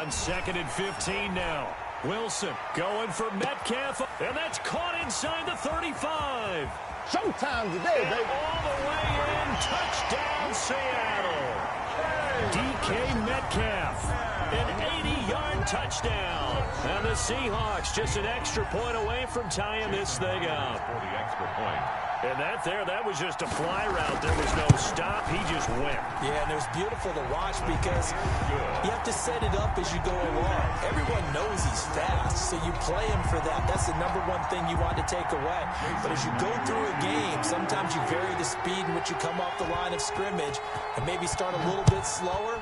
on 2nd and 15 now. Wilson going for Metcalf, and that's caught inside the 35. Showtime today, and baby. All the way in, touchdown Seattle. DK Metcalf, an 80-yard touchdown. And the Seahawks just an extra point away from tying this thing up. For the extra point. And that was just a fly route. There was no stop. He just went. Yeah, and it was beautiful to watch because you have to set it up as you go along. Everyone knows he's fast, so you play him for that. That's the number one thing you want to take away. But as you go through a game, sometimes you vary the speed in which you come off the line of scrimmage and maybe start a little bit slower,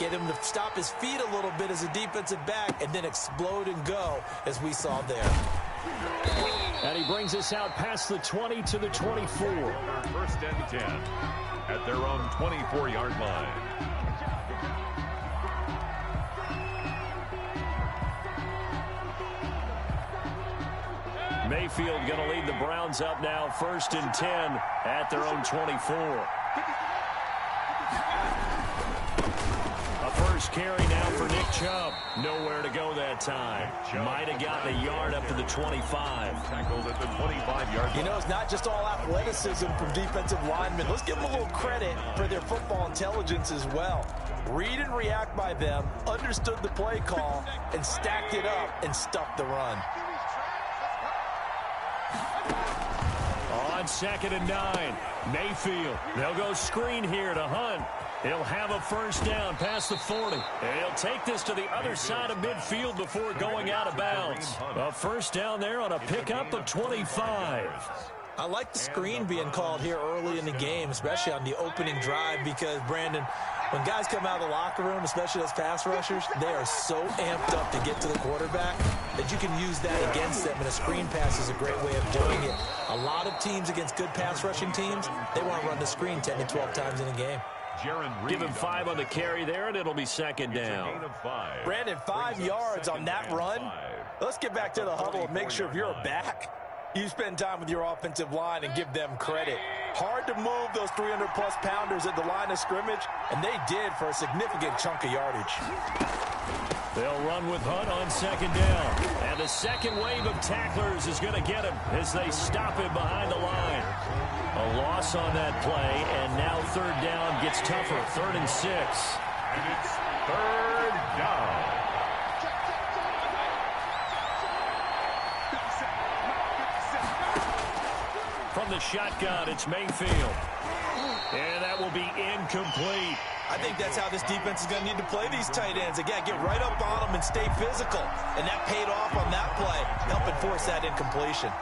get him to stop his feet a little bit as a defensive back, and then explode and go, as we saw there. And he brings us out past the 20 to the 24. 1st and 10 at their own 24-yard line. Mayfield going to lead the Browns up now, 1st and 10 at their own 24. A first carry now for Nick Chubb. Nowhere to go that time. Might have gotten a yard up to the 25. Tackled at the 25-yard line. You know, it's not just all athleticism from defensive linemen. Let's give them a little credit for their football intelligence as well. Read and react by them, understood the play call, and stacked it up and stuffed the run. On 2nd and 9, Mayfield. They'll go screen here to Hunt. He'll have a first down past the 40. And he'll take this to the other side of midfield before going out of bounds. A first down there on a pickup of 25. I like the screen being called here early in the game, especially on the opening drive, because, Brandon, when guys come out of the locker room, especially those pass rushers, they are so amped up to get to the quarterback that you can use that against them, and a screen pass is a great way of doing it. A lot of teams against good pass rushing teams, they want to run the screen 10 to 12 times in a game. Give him 5 on the carry there, and it'll be 2nd down. Brandon, 5 yards on that run. Let's get back to the huddle and make sure if you're a back, you spend time with your offensive line and give them credit. Hard to move those 300-plus pounders at the line of scrimmage, and they did for a significant chunk of yardage. They'll run with Hunt on 2nd down. And the second wave of tacklers is going to get him as they stop him behind the line. A loss on that play, and now 3rd down gets tougher. 3rd and 6. And it's 3rd down. From the shotgun, it's Mayfield. And that will be incomplete. I think that's how this defense is going to need to play these tight ends. Again, get right up on them and stay physical. And that paid off on that play, helping force that incompletion.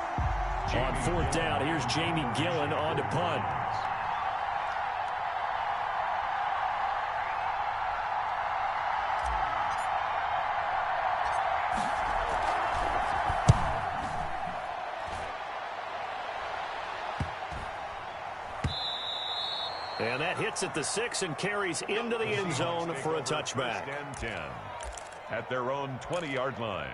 On 4th down, here's Jamie Gillen on to punt. And that hits at the 6 and carries into the end zone for a touchback. 10 at their own 20-yard line.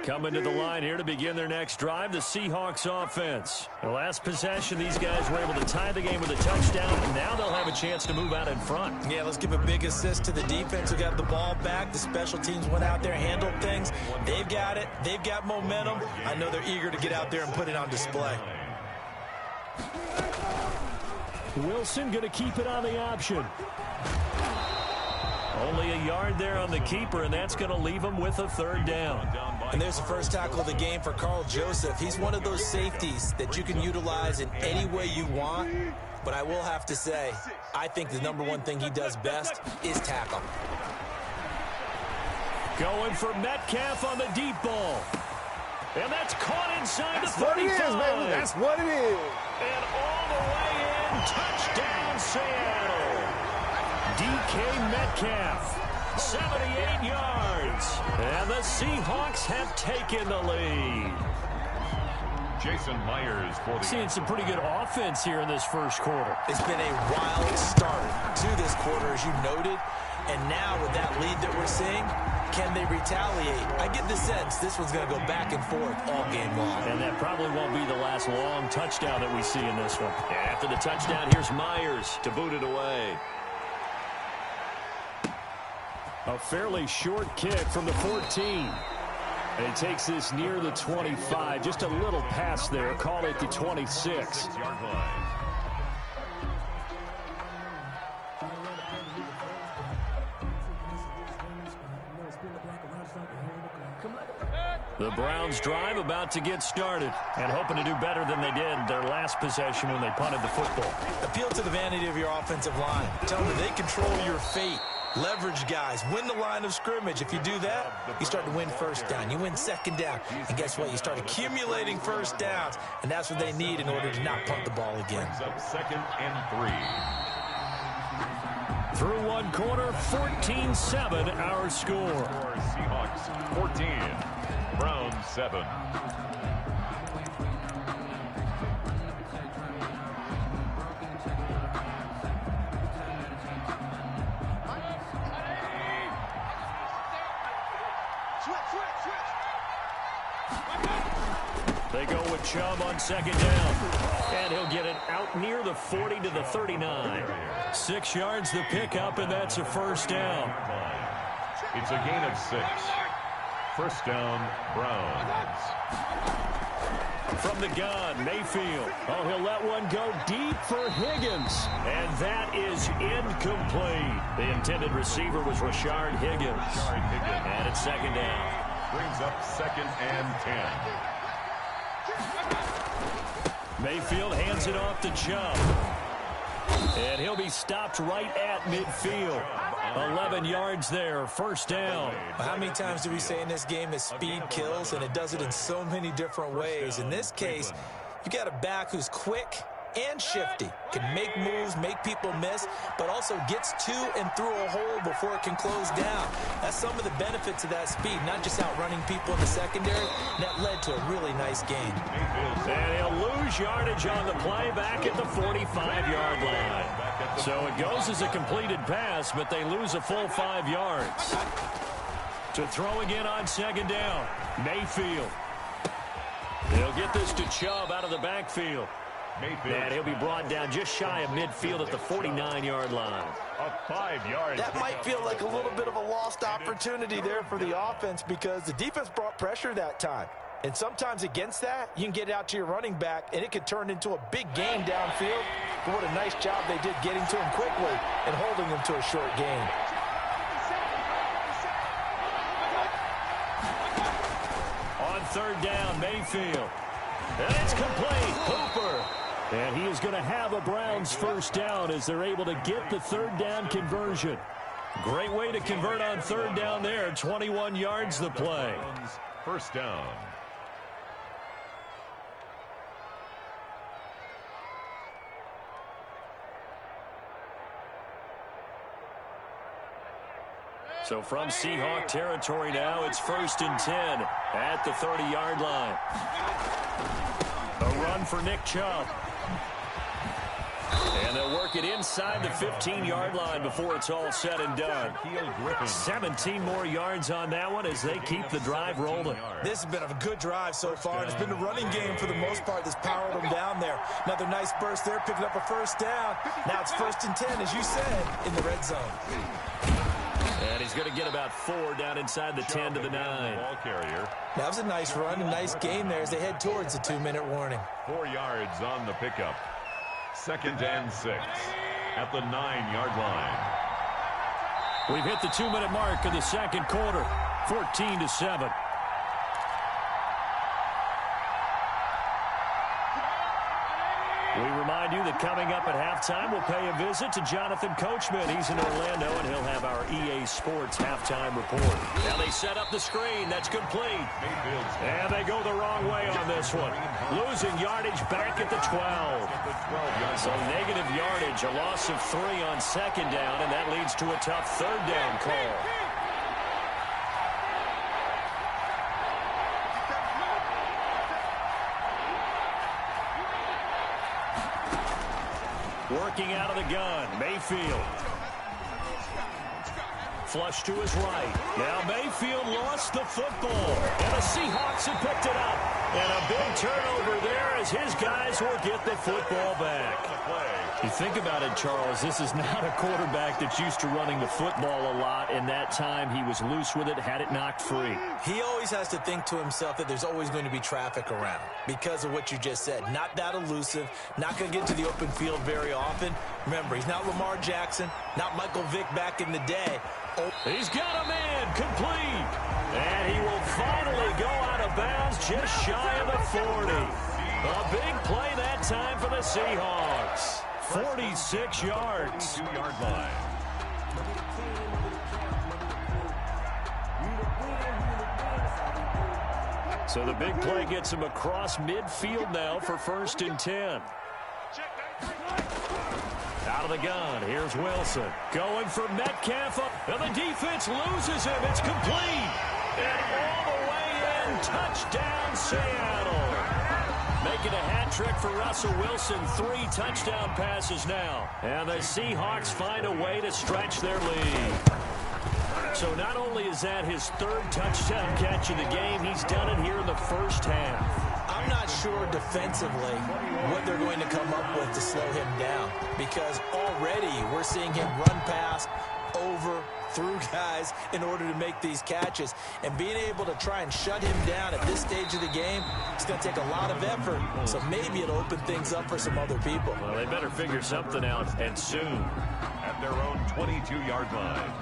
Coming to the line here to begin their next drive, the Seahawks offense. The last possession, these guys were able to tie the game with a touchdown, and now they'll have a chance to move out in front. Yeah, let's give a big assist to the defense who got the ball back. The special teams went out there, handled things. They've got it. They've got momentum. I know they're eager to get out there and put it on display. Wilson going to keep it on the option. Only a yard there on the keeper, and that's going to leave him with a 3rd down. And there's the first tackle of the game for Carl Joseph. He's one of those safeties that you can utilize in any way you want. But I will have to say, I think the number one thing he does best is tackle. Going for Metcalf on the deep ball. And that's caught inside the 35. What it is, baby. That's what it is. And all the way in, touchdown Seattle. DK Metcalf, 78 yards. And the Seahawks have taken the lead. Jason Myers for the... Seeing some pretty good offense here in this first quarter. It's been a wild start to this quarter, as you noted. And now with that lead that we're seeing, can they retaliate? I get the sense this one's going to go back and forth all game long. And that probably won't be the last long touchdown that we see in this one. After the touchdown, here's Myers to boot it away. A fairly short kick from the 14. And he takes this near the 25. Just a little pass there. Call it the 26. The Browns drive about to get started and hoping to do better than they did their last possession when they punted the football. Appeal to the vanity of your offensive line. Tell them they control your fate. Leverage guys. Win the line of scrimmage. If you do that, you start to win first down. You win second down. And guess what? You start accumulating first downs. And that's what they need in order to not punt the ball again. Second and 3. Through one quarter, 14-7 our score. Seahawks 14. Browns 7. They go with Chubb on second down. And he'll get it out near the 40 to the 39. 6 yards the pickup, and that's a first down. It's a gain of 6. First down, Browns. From the gun, Mayfield. Oh, he'll let one go deep for Higgins. And that is incomplete. The intended receiver was Rashard Higgins. And it's second down. Brings up second and 10. Mayfield hands it off to Chubb. And he'll be stopped right at midfield. 11 yards there, first down. How many times do we say in this game that speed kills, and it does it in so many different ways? In this case, you got a back who's quick and shifty, can make moves, make people miss, but also gets to and through a hole before it can close down. That's some of the benefits of that speed, not just outrunning people in the secondary. That led to a really nice gain. And he'll lose yardage on the play back at the 45-yard line. So it goes as a completed pass, but they lose a full 5 yards. To throw again on second down, Mayfield. They'll get this to Chubb out of the backfield. And he'll be brought down just shy of midfield at the 49-yard line. A 5 yard. That might feel like a little bit of a lost opportunity there for the offense because the defense brought pressure that time. And sometimes against that, you can get it out to your running back, and it could turn into a big gain downfield. But what a nice job they did getting to him quickly and holding him to a short gain. On third down, Mayfield. And it's complete. Hooper. And he is going to have a Browns first down as they're able to get the third down conversion. Great way to convert on third down there. 21 yards the play. First down. So from Seahawk territory now, it's 1st and 10 at the 30-yard line. A run for Nick Chubb. And they'll work it inside the 15-yard line before it's all said and done. 17 more yards on that one as they keep the drive rolling. This has been a good drive so far, and it's been the running game for the most part that's powered them down there. Another nice burst there, picking up a first down. Now it's 1st and 10, as you said, in the red zone. And he's going to get about 4 down inside the 10 to the 9. Ball carrier. That was a nice run, a nice gain there as they head towards the 2-minute warning. 4 yards on the pickup. 2nd and 6 at the 9-yard line. We've hit the 2-minute mark of the second quarter. 14-7. We remind you that coming up at halftime, we'll pay a visit to Jonathan Coachman. He's in Orlando, and he'll have our EA Sports halftime report. Now they set up the screen. That's complete. And they go the wrong way on this one. Losing yardage back at the 12. So negative yardage, a loss of 3 on second down, and that leads to a tough third down call. Working out of the gun, Mayfield. flush to his right. Now Mayfield lost the football, and the Seahawks have picked it up. And a big turnover there as his guys will get the football back. You think about it, Charles, this is not a quarterback that's used to running the football a lot, and that time he was loose with it, had it knocked free. He always has to think to himself that there's always going to be traffic around because of what you just said. Not that elusive, not going to get to the open field very often. Remember, he's not Lamar Jackson, not Michael Vick back in the day. He's got a man complete, and he will finally go out of bounds just shy of the 40. A big play that time for the Seahawks. 46 yards. 2-yard line. So the big play gets him across midfield now for 1st and 10. Out of the gun, here's Wilson. Going for Metcalf, and the defense loses him. It's complete. And all the way in, touchdown Seattle. Making a hat trick for Russell Wilson. 3 touchdown passes now. And the Seahawks find a way to stretch their lead. So not only is that his 3rd touchdown catch of the game, he's done it here in the first half. I'm not sure defensively what they're going to come up with to slow him down, because already we're seeing him run past, over, through guys in order to make these catches. And being able to try and shut him down at this stage of the game, it's going to take a lot of effort. So maybe it'll open things up for some other people. Well, they better figure something out, and soon. At their own 22-yard line.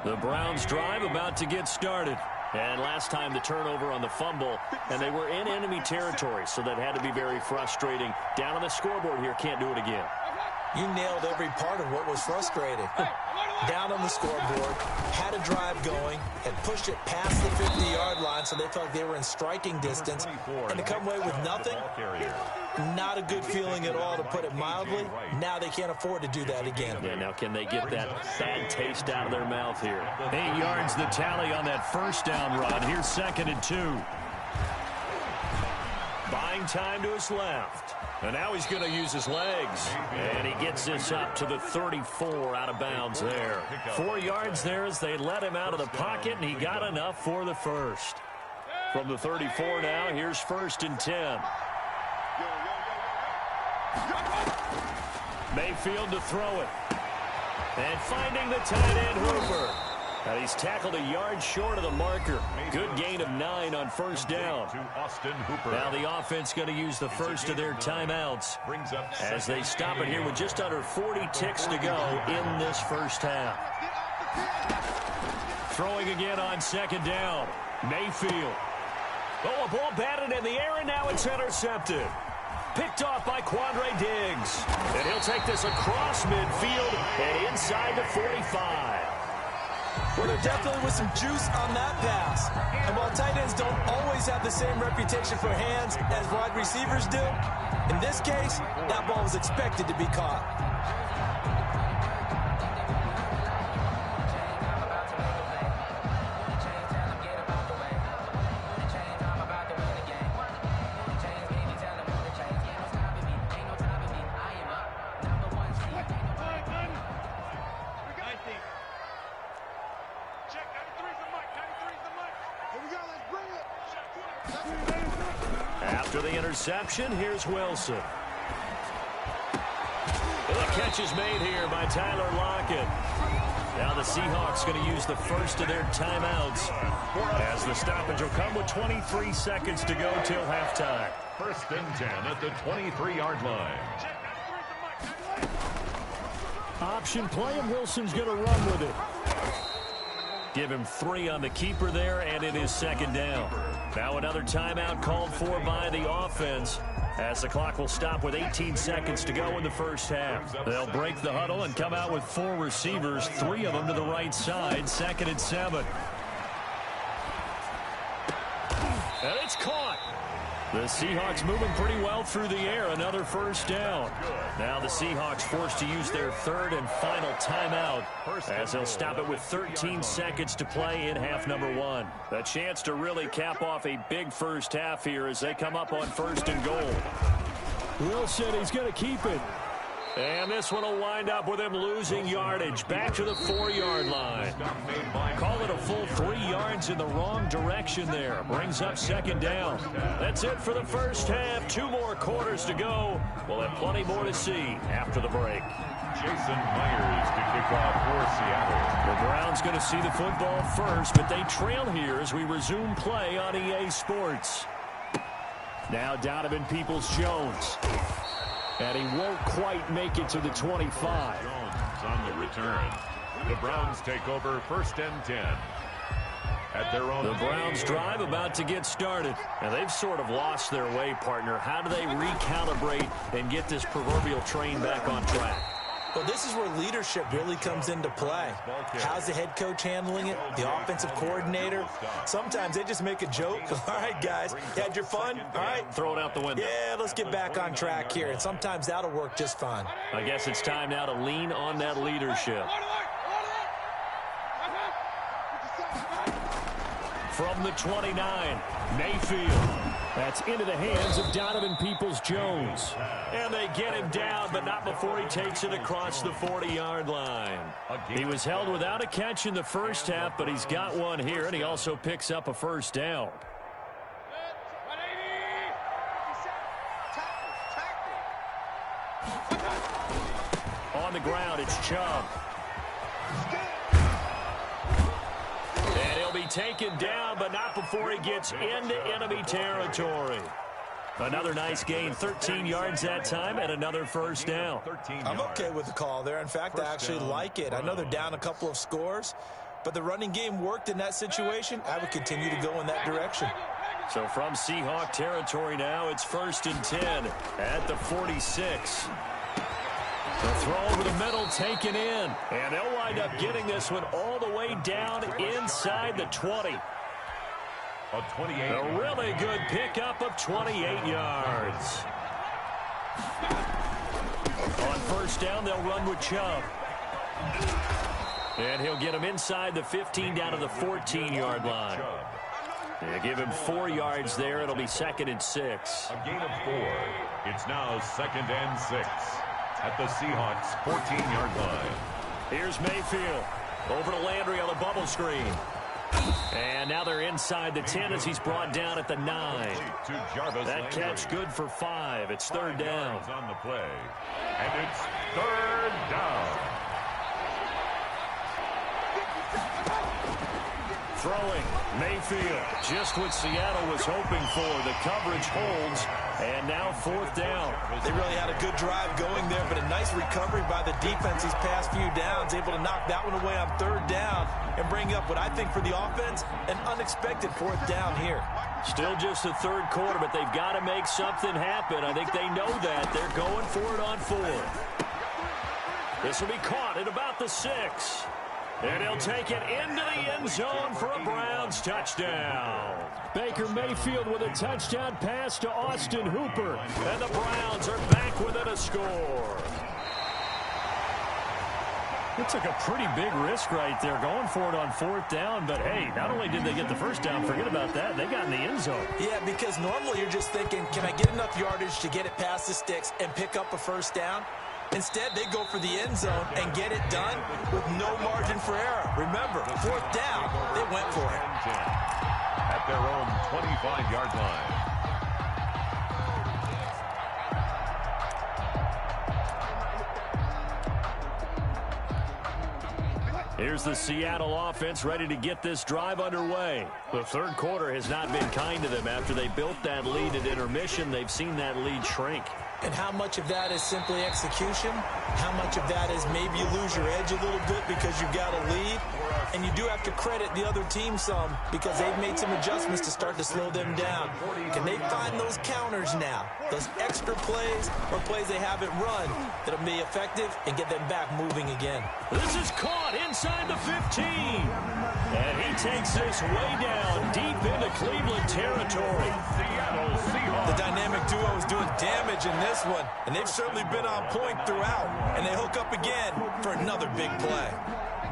The Browns drive about to get started. And last time the turnover on the fumble, and they were in enemy territory, so that had to be very frustrating. Down on the scoreboard here, can't do it again. You nailed every part of what was frustrating. Down on the scoreboard, had a drive going, and pushed it past the 50-yard line, so they felt like they were in striking distance. And to come away with nothing, not a good feeling at all, to put it mildly. Now they can't afford to do that again. Yeah, now can they get that bad taste out of their mouth here? 8 yards the tally on that first down run. Here's 2nd and 2. Buying time to his left. And now he's going to use his legs. And he gets this up to the 34 out of bounds there. 4 yards there as they let him out of the pocket, and he got enough for the first. From the 34 now, here's 1st and 10. Mayfield to throw it. And finding the tight end, Hooper. And he's tackled a yard short of the marker. Good gain of 9 on first down. Now the offense going to use the first of their timeouts as they stop it here with just under 40 ticks to go in this first half. Throwing again on 2nd down. Mayfield. Oh, a ball batted in the air, and now it's intercepted. Picked off by Quandre Diggs. And he'll take this across midfield and inside the 45. Well, there definitely was some juice on that pass. And while tight ends don't always have the same reputation for hands as wide receivers do, in this case, that ball was expected to be caught. After the interception, here's Wilson. The catch is made here by Tyler Lockett. Now the Seahawks going to use the first of their timeouts as the stoppage will come with 23 seconds to go till halftime. 1st and 10 at the 23-yard line. Option play, and Wilson's going to run with it. Give him 3 on the keeper there, and it is 2nd down. Now another timeout called for by the offense as the clock will stop with 18 seconds to go in the first half. They'll break the huddle and come out with 4 receivers, 3 of them to the right side, 2nd and 7. And it's caught. The Seahawks moving pretty well through the air. Another first down. Now the Seahawks forced to use their 3rd and final timeout as they'll stop it with 13 seconds to play in half number 1. A chance to really cap off a big first half here as they come up on 1st and goal. Wilson, he's going to keep it. And this one will wind up with him losing yardage back to the 4-yard line. Call it a full 3 yards in the wrong direction there. Brings up 2nd down. That's it for the first half. 2 more quarters to go. We'll have plenty more to see after the break. Jason Myers to kick off for Seattle. The Browns going to see the football first, but they trail here as we resume play on EA Sports. Now Donovan Peoples-Jones. And he won't quite make it to the 25. Jones on the return. The Browns take over 1st and 10. At their own. The Browns drive about to get started. And they've sort of lost their way, partner. How do they recalibrate and get this proverbial train back on track? Well, this is where leadership really comes into play. How's the head coach handling it? The offensive coordinator? Sometimes they just make a joke. All right, guys, you had your fun? All right. Throw it out the window. Yeah, let's get back on track here. And sometimes that'll work just fine. I guess it's time now to lean on that leadership. From the 29, Mayfield. That's into the hands of Donovan Peoples-Jones. And they get him down, but not before he takes it across the 40-yard line. He was held without a catch in the first half, but he's got one here, and he also picks up a first down. On the ground, it's Chubb. And he'll be taken down, but not before he gets into enemy territory. Another nice gain, 13 yards that time, and another first down. I'm okay with the call there. In fact, I actually like it. I know they're down a couple of scores, but the running game worked in that situation. I would continue to go in that direction. So from Seahawk territory now, it's 1st and 10 at the 46. The throw over the middle taken in, and they'll wind up getting this one all the way down inside the 20. A really good pickup of 28 yards. On first down, they'll run with Chubb. And he'll get him inside the 15 down to the 14-yard line. They give him 4 yards there. It'll be 2nd and 6. A gain of 4. It's now 2nd and 6 at the Seahawks' 14-yard line. Here's Mayfield. Over to Landry on the bubble screen. And now they're inside the 10 as he's brought down at the 9. That catch good for 5. It's 3rd down. On the play. And it's 3rd down. Throwing. Mayfield, just what Seattle was hoping for. The coverage holds, and now 4th down. They really had a good drive going there, but a nice recovery by the defense these past few downs, able to knock that one away on 3rd down and bring up what I think for the offense, an unexpected 4th down here. Still just the 3rd quarter, but they've got to make something happen. I think they know that. They're going for it on 4th. This will be caught at about the 6. And he'll take it into the end zone for a Browns touchdown. Baker Mayfield with a touchdown pass to Austin Hooper. And the Browns are back within a score. It took a pretty big risk right there going for it on 4th down. But, hey, not only did they get the 1st down, forget about that, they got in the end zone. Yeah, because normally you're just thinking, can I get enough yardage to get it past the sticks and pick up a 1st down? Instead, they go for the end zone and get it done with no margin for error. Remember, 4th down, they went for it. At their own 25-yard line. Here's the Seattle offense ready to get this drive underway. The 3rd quarter has not been kind to them. After they built that lead at intermission, they've seen that lead shrink. And how much of that is simply execution? How much of that is maybe you lose your edge a little bit because you've got a lead? And you do have to credit the other team some because they've made some adjustments to start to slow them down. Can they find those counters now? Those extra plays or plays they haven't run that'll be effective and get them back moving again. This is caught inside the 15. And he takes this way down deep into Cleveland territory. The dynamic duo is doing damage in this one, and they've certainly been on point throughout. And they hook up again for another big play.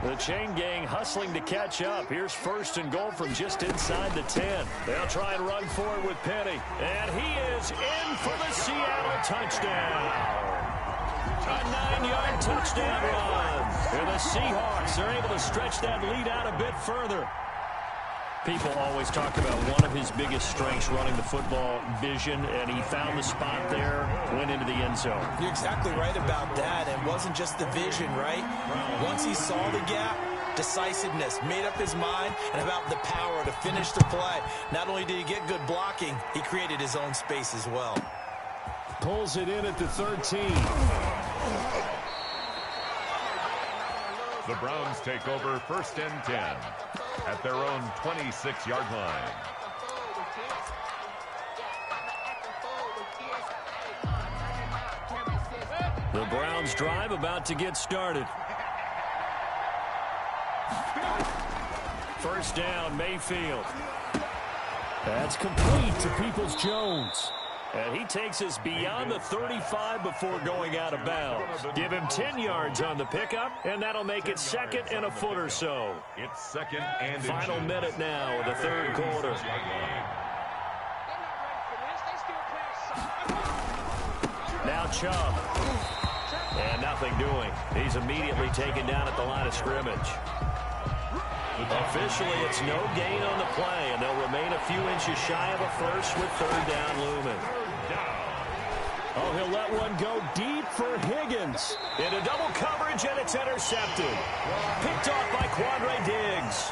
The chain gang hustling to catch up. Here's 1st and goal from just inside the 10. They'll try and run for it with Penny. And he is in for the Seattle touchdown. A 9-yard touchdown run. And the Seahawks are able to stretch that lead out a bit further. People always talk about one of his biggest strengths, running the football, vision, and he found the spot there, went into the end zone. You're exactly right about that. It wasn't just the vision, right? Once he saw the gap, decisiveness, made up his mind, and about the power to finish the play. Not only did he get good blocking, he created his own space as well. Pulls it in at the 13. The Browns take over 1st and 10 at their own 26-yard line. The Browns drive about to get started. 1st down, Mayfield. That's complete to Peoples-Jones. And he takes us beyond the 35 before going out of bounds. Give him 10 yards on the pickup, and that'll make it 2nd and a foot or so. It's 2nd and final minute now of the 3rd quarter. Now Chubb. And nothing doing. He's immediately taken down at the line of scrimmage. Officially, it's no gain on the play, and they'll remain a few inches shy of a first with 3rd down looming. Oh, he'll let one go deep for Higgins. Into double coverage, and it's intercepted. Picked off by Quandre Diggs.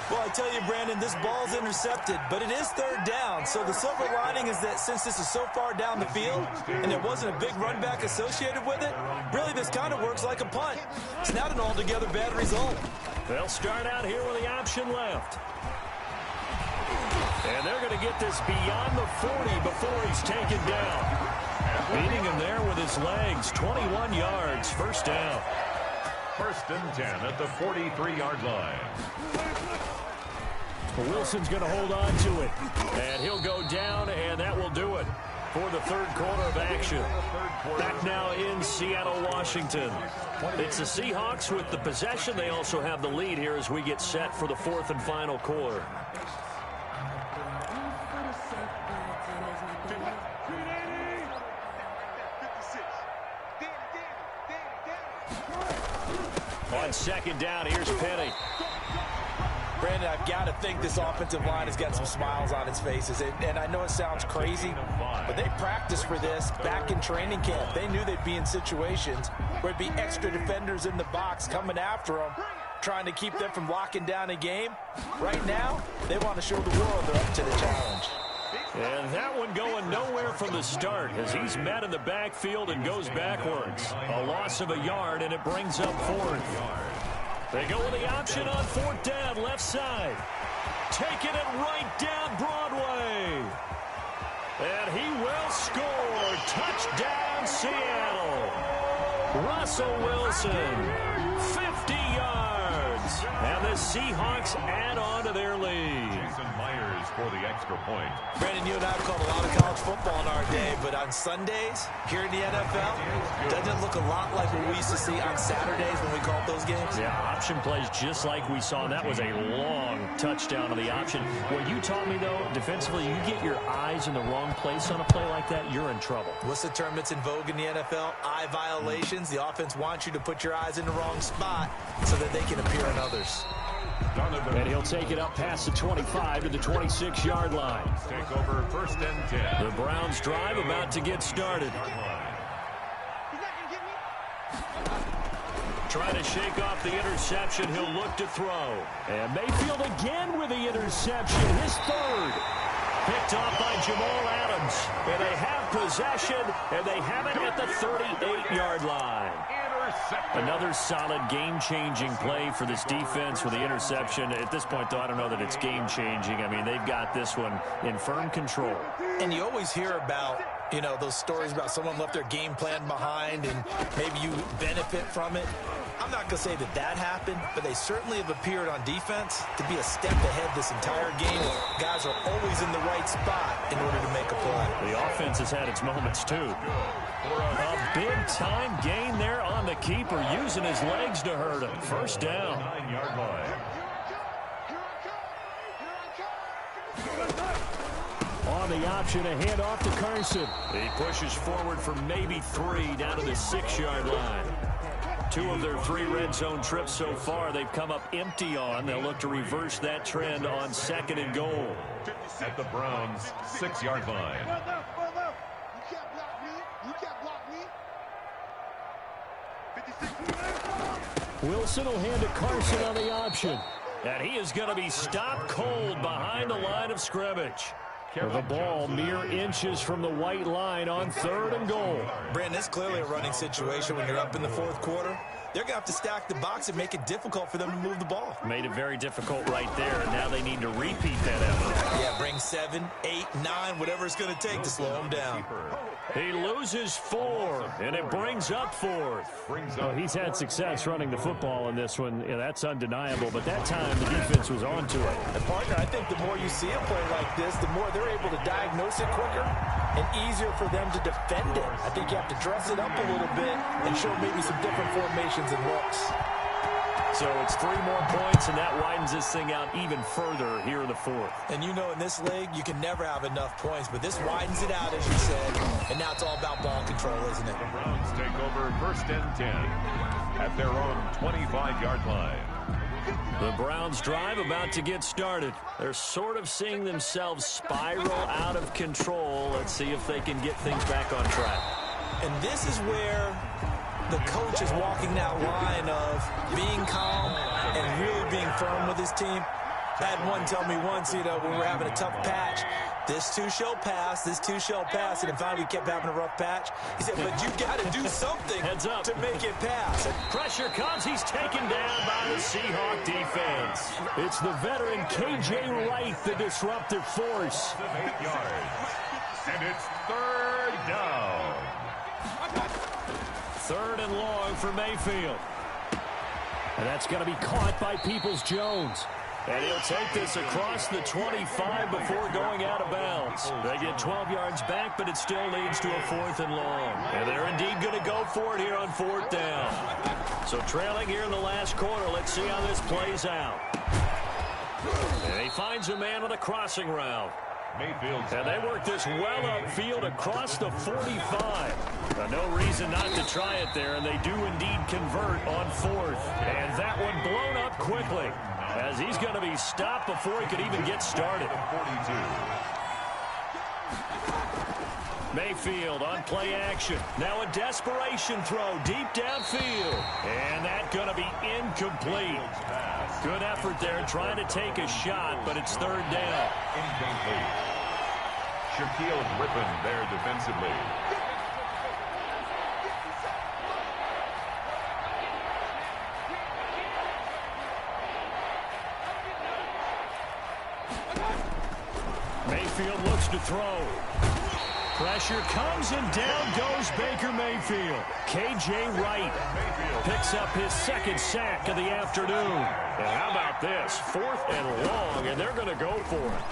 Well, I tell you, Brandon, this ball's intercepted, but it is 3rd down. So the silver lining is that since this is so far down the field and there wasn't a big run back associated with it, really this kind of works like a punt. It's not an altogether bad result. They'll start out here with the option left. And they're going to get this beyond the 40 before he's taken down. Beating him there with his legs, 21 yards, 1st down. 1st and 10 at the 43-yard line. Wilson's going to hold on to it. And he'll go down, and that will do it for the 3rd quarter of action. Back now in Seattle, Washington. It's the Seahawks with the possession. They also have the lead here as we get set for the 4th and final quarter. On 2nd down, here's Penny. Brandon, I've got to think this offensive line has got some smiles on its faces. And I know it sounds crazy, but they practiced for this back in training camp. They knew they'd be in situations where it'd be extra defenders in the box coming after them. trying to keep them from locking down a game. Right now, they want to show the world they're up to the challenge. And that one going nowhere from the start as he's met in the backfield and goes backwards. A loss of a yard, and it brings up fourth. They go with the option on fourth down, left side. Taking it right down Broadway. And he will score. Touchdown, Seattle. Russell Wilson, 50 yards. And the Seahawks add on to their lead. Jason Myers for the extra point. Brandon, you and I have called a lot of college football in our day, but on Sundays, here in the NFL, doesn't it look a lot like what we used to see on Saturdays when we called those games? Yeah, option plays just like we saw, and that was a long touchdown on the option. What you taught me, though, defensively, you get your eyes in the wrong place on a play like that, you're in trouble. What's the term that's in vogue in the NFL? Eye violations. The offense wants you to put your eyes in the wrong spot so that they can appear on others. And he'll take it up past the 25 to the 26-yard line. Take over first and 10. The Browns drive about to get started. Trying to shake off the interception. He'll look to throw. And Mayfield again with the interception. His third. Picked off by Jamal Adams. And they have possession, and they have it at the 38-yard line. Another solid game-changing play for this defense with the interception. At this point, though, I don't know that it's game-changing. I mean, they've got this one in firm control. And you always hear about, you know, those stories about someone left their game plan behind and maybe you benefit from it. I'm not going to say that that happened, but they certainly have appeared on defense to be a step ahead this entire game. Guys are always in the right spot in order to make a play. The offense has had its moments, too. A big-time gain there on the keeper, using his legs to hurt him. First down. 9-yard line. On the option, a handoff to Carson. He pushes forward for maybe 3 down to the 6-yard line. 2 of their 3 red zone trips so far they've come up empty on. They'll look to reverse that trend on 2nd and goal. At the Browns' 6-yard line. Wilson will hand to Carson on the option. And he is going to be stopped cold behind the line of scrimmage. The ball mere inches from the white line on 3rd and goal. Brandon, it's clearly a running situation when you're up in the 4th quarter. They're going to have to stack the box and make it difficult for them to move the ball. Made it very difficult right there, and now they need to repeat that effort. Yeah, bring 7, 8, 9, whatever it's going to take to slow them down. He loses 4, and it brings up 4th. He's had success running the football in this one. Yeah, that's undeniable, but that time the defense was on to it. And partner, I think the more you see a play like this, the more they're able to diagnose it quicker and easier for them to defend it. I think you have to dress it up a little bit and show maybe some different formations and looks. So it's 3 more points, and that widens this thing out even further here in the 4th. And you know, in this league, you can never have enough points, but this widens it out, as you said, and now it's all about ball control, isn't it? The Browns take over first and 10 at their own 25-yard line. The Browns drive about to get started. They're sort of seeing themselves spiral out of control. Let's see if they can get things back on track. And this is where the coach is walking that line of being calm and really being firm with his team. I had one tell me once, you know, when we were having a tough patch, this too shall pass, this too shall pass, and finally we kept having a rough patch. He said, but you got to do something to make it pass. Pressure comes, he's taken down by the Seahawk defense. It's the veteran K.J. Wright, the disruptive force. 8 yards. And it's 3rd down. 3rd and long for Mayfield. And that's going to be caught by Peoples-Jones. And he'll take this across the 25 before going out of bounds. They get 12 yards back, but it still leads to a 4th and long. And they're indeed going to go for it here on 4th down. So trailing here in the last quarter, let's see how this plays out. And he finds a man on a crossing route. Mayfield. And they work this well upfield across the 45. No reason not to try it there, and they do indeed convert on 4th. And that one blown up quickly, as he's going to be stopped before he could even get started. Mayfield on play action. Now a desperation throw deep downfield. And that's going to be incomplete. Good effort there trying to take a shot, but it's third down. Incomplete. Shaquille Griffin there defensively. Mayfield looks to throw. Pressure comes and down goes Baker Mayfield. K.J. Wright picks up his second sack of the afternoon. And how about this? 4th and long, and they're going to go for it.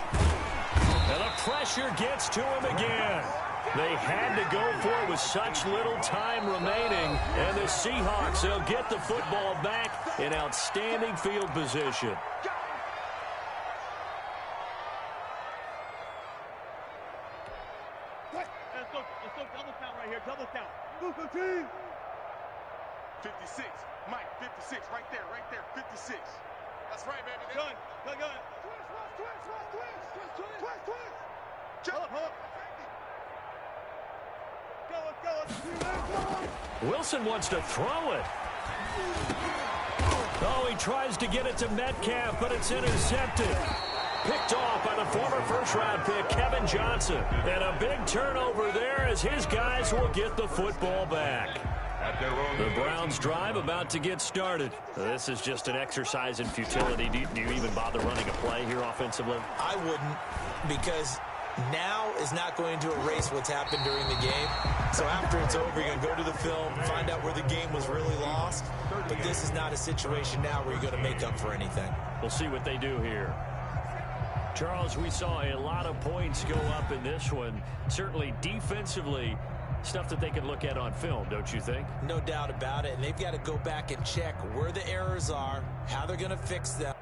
And the pressure gets to him again. They had to go for it with such little time remaining. And the Seahawks, they'll get the football back in outstanding field position. Let's go double count right here. Double count. Luka team. 56. Mike, 56. Right there. 56. That's right, baby. Gun. Twist. Up. Go. Wilson wants to throw it. Oh, he tries to get it to Metcalf, but it's intercepted. Picked off by the former first-round pick, Kevin Johnson. And a big turnover there as his guys will get the football back. The Browns drive about to get started. This is just an exercise in futility. Do you even bother running a play here offensively? I wouldn't, because now is not going to erase what's happened during the game. So after it's over, you're going to go to the film, find out where the game was really lost. But this is not a situation now where you're going to make up for anything. We'll see what they do here. Charles, we saw a lot of points go up in this one. Certainly defensively, stuff that they can look at on film, don't you think? No doubt about it. And they've got to go back and check where the errors are, how they're going to fix them.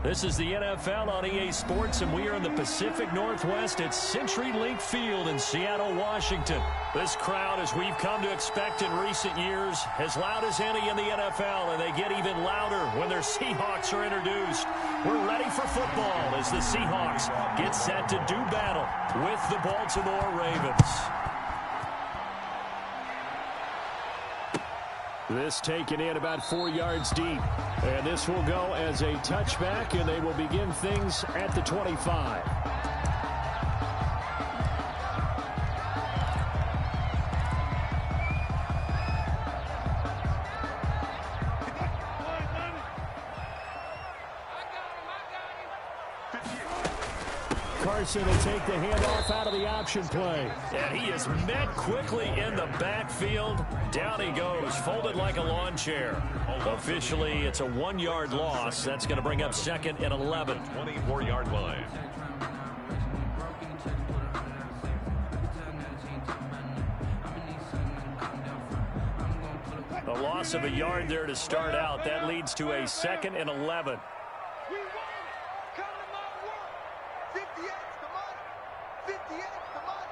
This is the NFL on EA Sports, and we are in the Pacific Northwest at CenturyLink Field in Seattle, Washington. This crowd, as we've come to expect in recent years, as loud as any in the NFL, and they get even louder when their Seahawks are introduced. We're ready for football as the Seahawks get set to do battle with the Baltimore Ravens. This taken in about 4 yards deep. And this will go as a touchback, and they will begin things at the 25. Carson will take the handoff out of the option play. And he is met quickly in the backfield. Down he goes, folded like a lawn chair. Officially, it's a 1-yard loss. That's going to bring up 2nd and 11. 24-yard line. A loss of a yard there to start out. That leads to a 2nd and 11. We won. Come to my work. 58's the money. 58's the money.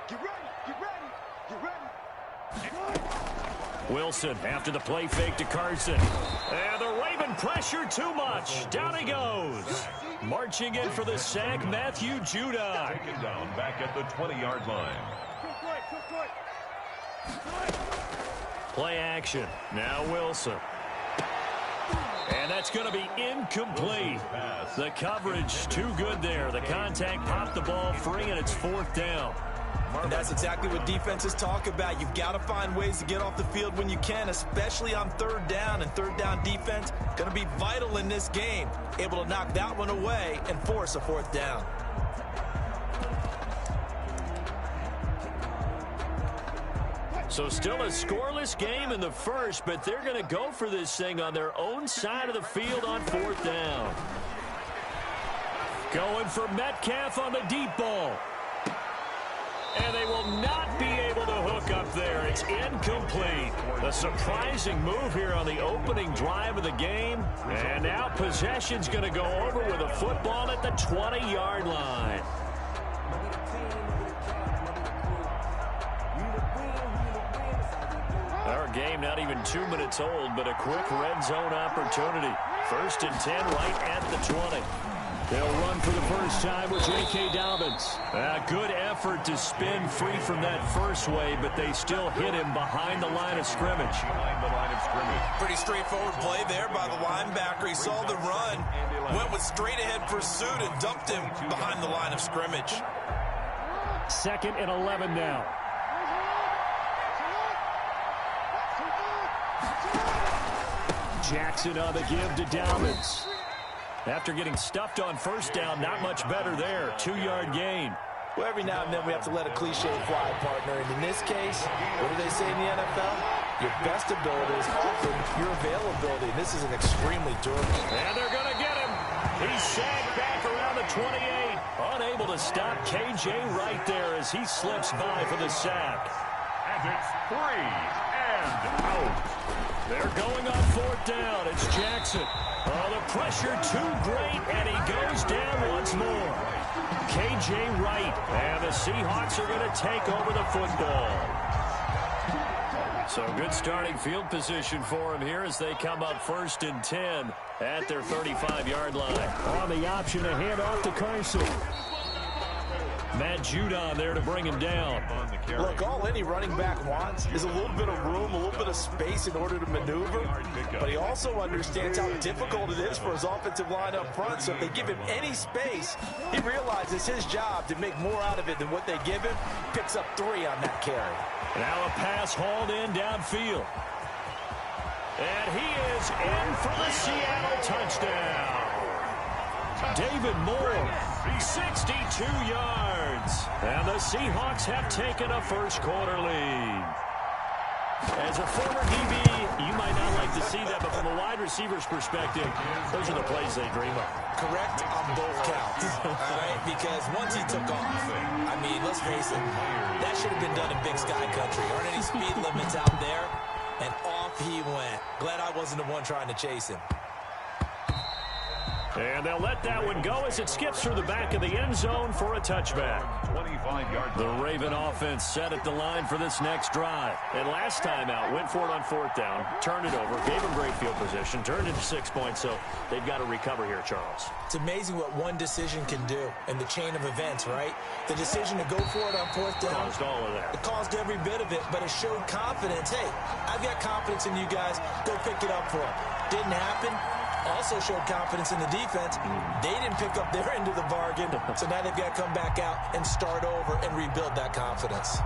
Get ready. Get ready. Get ready. Wilson after the play fake to Carson. And the Raven pressure too much. Down he goes. Marching in for the sack, Matthew Judon. Taken down back at the 20-yard line. Play action. Now Wilson. And that's going to be incomplete. The coverage too good there. The contact popped the ball free, and it's 4th down. And that's exactly what defenses talk about. You've got to find ways to get off the field when you can, especially on 3rd down. And 3rd down defense going to be vital in this game. Able to knock that one away and force a 4th down. So still a scoreless game in the first, but they're going to go for this thing on their own side of the field on 4th down. Going for Metcalf on the deep ball. And they will not be able to hook up there. It's incomplete. A surprising move here on the opening drive of the game. And now possession's going to go over with a football at the 20-yard line. Our game not even 2 minutes old, but a quick red zone opportunity. 1st and 10 right at the 20. They'll run for the first time with J.K. Dobbins. A good effort to spin free from that first wave, but they still hit him behind the line of scrimmage. Pretty straightforward play there by the linebacker. He saw the run, went with straight-ahead pursuit, and dumped him behind the line of scrimmage. 2nd and 11 now. Jackson on the give to Dobbins. After getting stuffed on 1st down, not much better there. 2-yard gain. Well, every now and then we have to let a cliche fly, partner. And in this case, what do they say in the NFL? Your best ability is often your availability. And this is an extremely durable. And they're going to get him. He's sagged back around the 28. Unable to stop KJ right there as he slips by for the sack. And it's 3 and out. They're going on 4th down. It's Jackson. Oh, the pressure too great, and he goes down once more. KJ Wright, and the Seahawks are going to take over the football. So good starting field position for him here as they come up 1st and 10 at their 35-yard line. On the option to hand off to Carson. Matt Judon there to bring him down. Look, all any running back wants is a little bit of room, a little bit of space in order to maneuver. But he also understands how difficult it is for his offensive line up front. So if they give him any space, he realizes his job to make more out of it than what they give him. Picks up 3 on that carry. Now a pass hauled in downfield. And he is in for the Seattle touchdown. David Moore, 62 yards. And the Seahawks have taken a first-quarter lead. As a former DB, you might not like to see that, but from a wide receiver's perspective, those are the plays they dream of. Correct on both counts, all right? Because once he took off, I mean, let's face it, that should have been done in Big Sky Country. Aren't any speed limits out there? And off he went. Glad I wasn't the one trying to chase him. And they'll let that one go as it skips through the back of the end zone for a touchback. 25-yard. The Raven offense set at the line for this next drive. And last time out, went for it on 4th down, turned it over, gave them great field position, turned it to 6 points, so they've got to recover here, Charles. It's amazing what one decision can do in the chain of events, right? The decision to go for it on 4th down. Caused all of that. It caused every bit of it, but it showed confidence. Hey, I've got confidence in you guys. Go pick it up for them. Didn't happen. Also showed confidence in the defense. They didn't pick up their end of the bargain, so now they've got to come back out and start over and rebuild that confidence.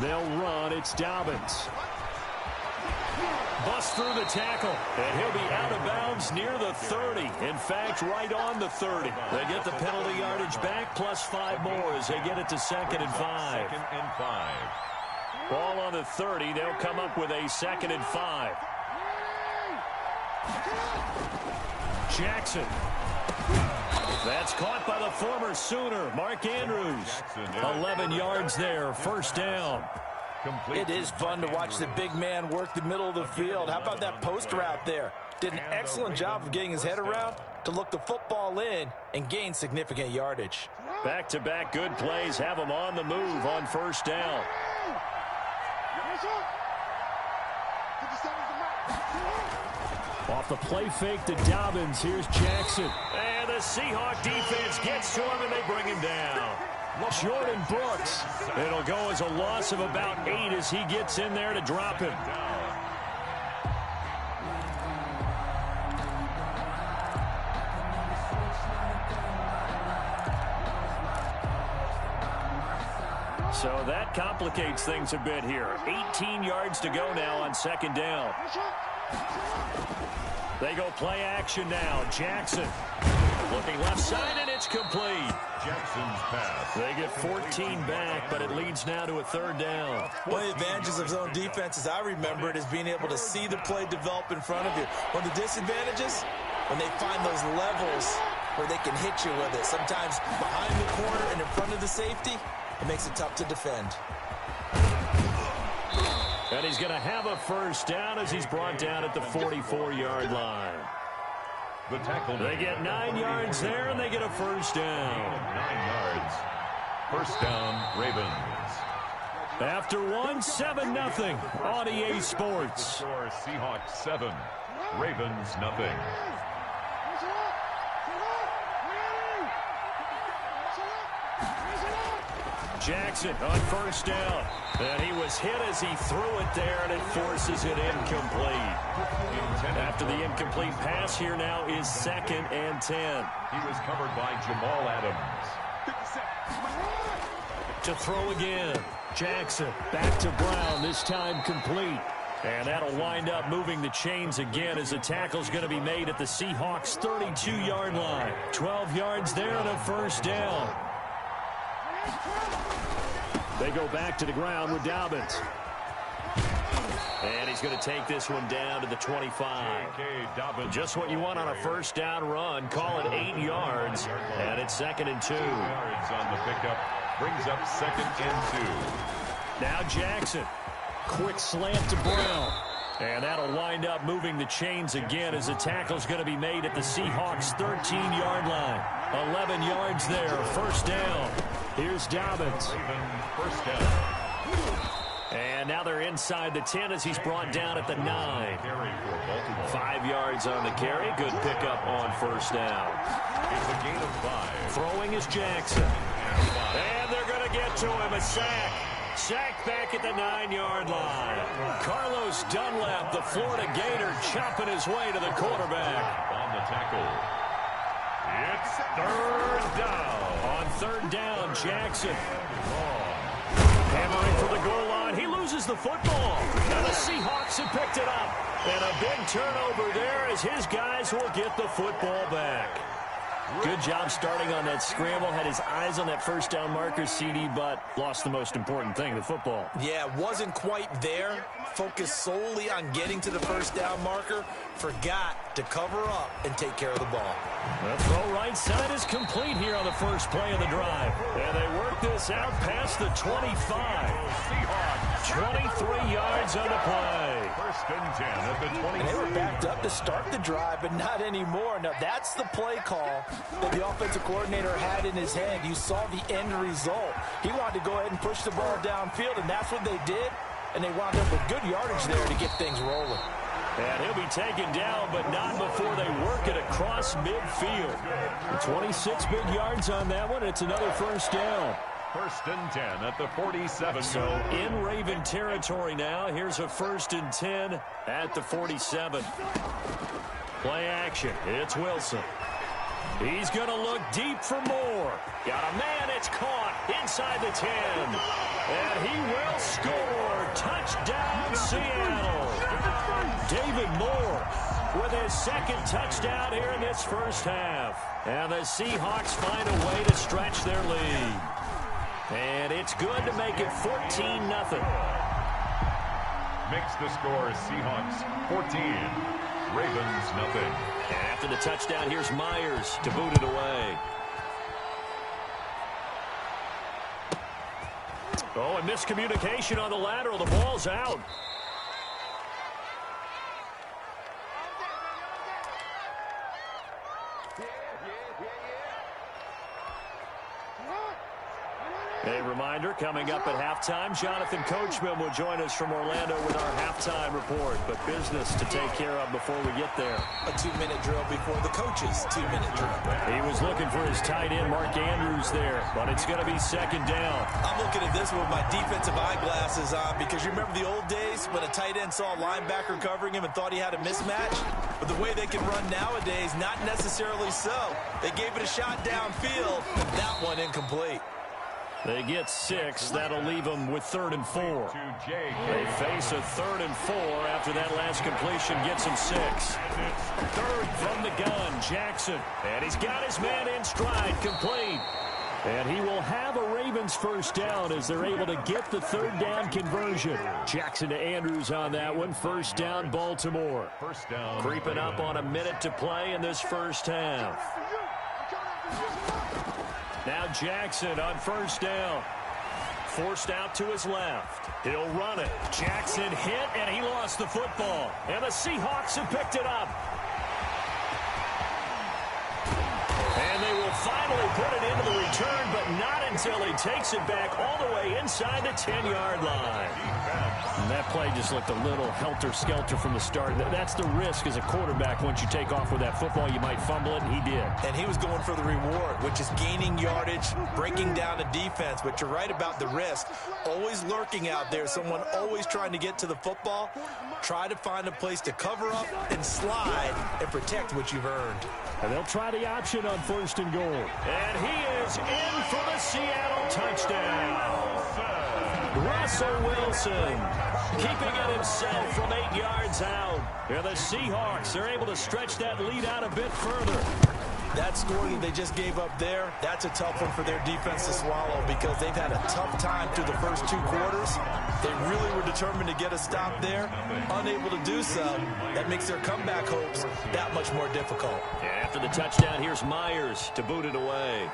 They'll run. It's Dobbins. Bust through the tackle, and he'll be out of bounds near the 30. In fact, right on the 30. They get the penalty yardage back, plus 5 more as they get it to 2nd and 5. 2nd and 5. Ball on the 30. They'll come up with a 2nd and 5. Jackson. That's caught by the former Sooner, Mark Andrews. 11 yards there, 1st down. It is fun to watch the big man work the middle of the field. How about that post route there? Did an excellent job of getting his head around to look the football in and gain significant yardage. Back-to-back good plays have him on the move on 1st down. Off the play fake to Dobbins. Here's Jackson. And the Seahawk defense gets to him, and they bring him down. Jordan Brooks. It'll go as a loss of about 8 as he gets in there to drop him. So that complicates things a bit here. 18 yards to go now on 2nd down. They go play action now. Jackson looking left side, and it's complete. Jackson's pass. They get 14 back, but it leads now to a 3rd down. One of the advantages of zone defense, as I remember it, is being able to see the play develop in front of you. One of the disadvantages, when they find those levels where they can hit you with it. Sometimes behind the corner and in front of the safety, it makes it tough to defend. And he's going to have a 1st down as he's brought down at the 44-yard line. The tackle. They get 9 yards there, and they get a 1st down. 9 yards. 1st down, Ravens. After 1, 7-0 on EA Sports. Score Seahawks 7, Ravens nothing. Jackson on 1st down. And he was hit as he threw it there, and it forces it incomplete. After the incomplete pass, here now is 2nd and 10. He was covered by Jamal Adams. To throw again. Jackson back to Brown, this time complete. And that'll wind up moving the chains again as the tackle's going to be made at the Seahawks' 32-yard line. 12 yards there and a 1st down. They go back to the ground with Dobbins. And he's going to take this one down to the 25. Just what you want on a 1st down run. Call it 8 yards. And it's 2nd and 2. 2 yards on the pickup. Brings up 2nd and 2. Now Jackson. Quick slant to Brown. And that'll wind up moving the chains again as the tackle's going to be made at the Seahawks' 13-yard line. 11 yards there. 1st down. Here's Dobbins. 1st down. And now they're inside the 10 as he's brought down at the 9. 5 yards on the carry. Good pickup on 1st down. It's a gain of 5. Throwing is Jackson. And they're going to get to him. A sack. Sack back at the 9-yard line. Carlos Dunlap, the Florida Gator, chopping his way to the quarterback. On the tackle. It's 3rd down. On 3rd down, Jackson. Hammering for the goal line. He loses the football. And the Seahawks have picked it up. And a big turnover there as his guys will get the football back. Good job starting on that scramble. Had his eyes on that 1st down marker, CD, but lost the most important thing, the football. Yeah, wasn't quite there. Focused solely on getting to the 1st down marker. Forgot to cover up and take care of the ball. The throw right side is complete here on the first play of the drive. And they work this out past the 25. 23 yards on the play. 1st and 10 at the 20. And they were backed up to start the drive, but not anymore. Now, that's the play call that the offensive coordinator had in his head. You saw the end result. He wanted to go ahead and push the ball downfield, and that's what they did. And they wound up with good yardage there to get things rolling. And he'll be taken down, but not before they work it across midfield. 26 big yards on that one. It's another 1st down. 1st and 10 at the 47. So in Raven territory now. Here's a 1st and 10 at the 47. Play action. It's Wilson. He's going to look deep for more. Got a man. It's caught inside the 10. And he will score. Touchdown, Seattle. David Moore with his 2nd touchdown here in this 1st half. And the Seahawks find a way to stretch their lead. And it's good to make it 14-0. makes the score Seahawks 14, Ravens nothing. And after the touchdown, here's Myers to boot it away. Oh, and miscommunication on the lateral. The ball's out. A reminder, coming up at halftime, Jonathan Coachman will join us from Orlando with our halftime report. But business to take care of before we get there. A 2-minute drill before the coach's 2-minute drill. He was looking for his tight end, Mark Andrews, there. But it's going to be second down. I'm looking at this with my defensive eyeglasses on because you remember the old days when a tight end saw a linebacker covering him and thought he had a mismatch? But the way they can run nowadays, not necessarily so. They gave it a shot downfield, and that one incomplete. They get 6. That'll leave them with 3rd and 4. They face a 3rd and 4 after that last completion gets them 6. 3rd from the gun, Jackson. And he's got his man in stride, complete. And he will have a Ravens first down as they're able to get the 3rd down conversion. Jackson to Andrews on that one. First down, Baltimore. First down. Creeping up on a minute to play in this first half. Now Jackson on first down. Forced out to his left. He'll run it. Jackson hit, and he lost the football. And the Seahawks have picked it up. And they will finally put it into the return, but not until he takes it back all the way inside the 10-yard line. And that play just looked a little helter-skelter from the start. That's the risk as a quarterback. Once you take off with that football, you might fumble it, and he did. And he was going for the reward, which is gaining yardage, breaking down the defense. But you're right about the risk. Always lurking out there, someone always trying to get to the football. Try to find a place to cover up and slide and protect what you've earned. And they'll try the option on 1st and goal. And he is in for the Seattle touchdown. Russell Wilson keeping it himself from 8 yards out. And the Seahawks are able to stretch that lead out a bit further. That score that they just gave up there, that's a tough one for their defense to swallow because they've had a tough time through the first 2 quarters. They really were determined to get a stop there, unable to do so. That makes their comeback hopes that much more difficult. After the touchdown, here's Myers to boot it away.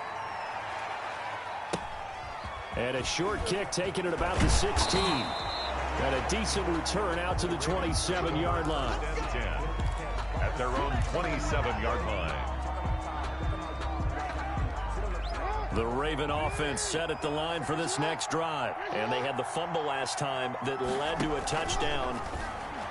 And a short kick taken at about the 16. And a decent return out to the 27-yard line. At their own 27-yard line. The Raven offense set at the line for this next drive. And they had the fumble last time that led to a touchdown.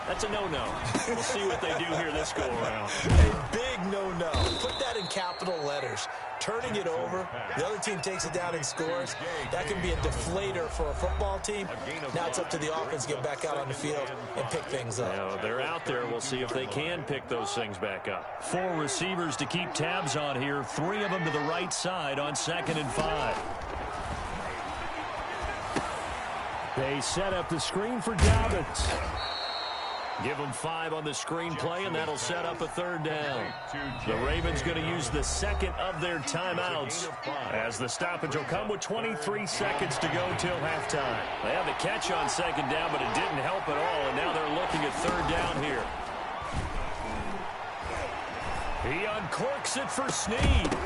That's a no-no. We'll see what they do here this go-around. A big no-no. Put that in capital letters. Turning it over, the other team takes it down and scores. That can be a deflator for a football team. Now it's up to the offense to get back out on the field and pick things up. Now, they're out there. We'll see if they can pick those things back up. 4 receivers to keep tabs on here. 3 of them to the right side on 2nd and 5. They set up the screen for Dobbins. Give them 5 on the screenplay, and that'll set up a 3rd down. The Ravens going to use the 2nd of their timeouts as the stoppage will come with 23 seconds to go till halftime. They had the catch on 2nd down, but it didn't help at all, and now they're looking at 3rd down here. He uncorks it for Snead.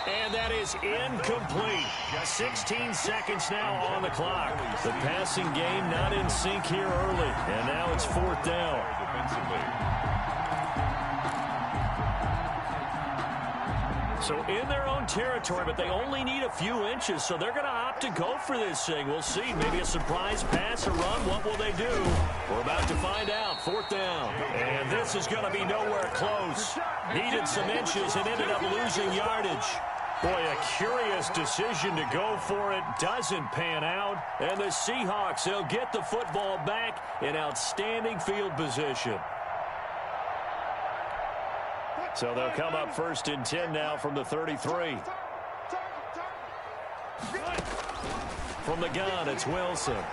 And that is incomplete. 16 seconds now on the clock. The passing game not in sync here early. And now it's 4th down. So in their own territory, but they only need a few inches, so they're going to opt to go for this thing. We'll see. Maybe a surprise pass, a run. What will they do? We're about to find out. 4th down. And this is going to be nowhere close. Needed some inches and ended up losing yardage. Boy, a curious decision to go for it. Doesn't pan out. And the Seahawks, they'll get the football back in outstanding field position. So they'll come up 1st and 10 now from the 33. From the gun, it's Wilson.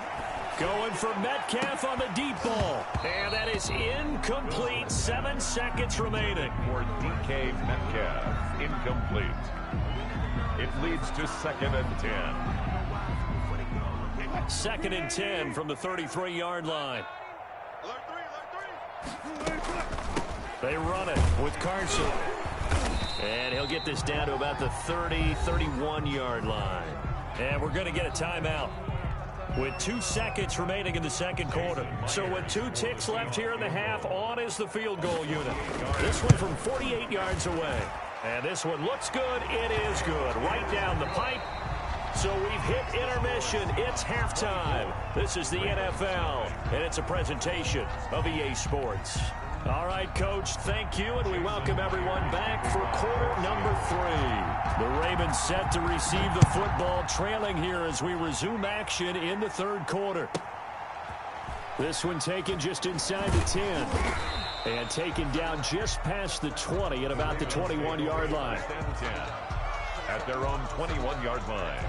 Going for Metcalf on the deep ball. And that is incomplete. 7 seconds remaining. For DK Metcalf, incomplete. It leads to 2nd and 10. 2nd and 10 from the 33-yard line. They run it with Carson. And he'll get this down to about the 30, 31-yard line. And we're going to get a timeout with 2 seconds remaining in the second quarter. So with 2 ticks left here in the half, on is the field goal unit. This one from 48 yards away. And this one looks good. It is good. Right down the pipe. So we've hit intermission. It's halftime. This is the NFL, and it's a presentation of EA Sports. All right, Coach, thank you, and we welcome everyone back for quarter number 3. The Ravens set to receive the football, trailing here as we resume action in the third quarter. This one taken just inside the 10. And taken down just past the 20 at about the 21-yard line. At their own 21-yard line.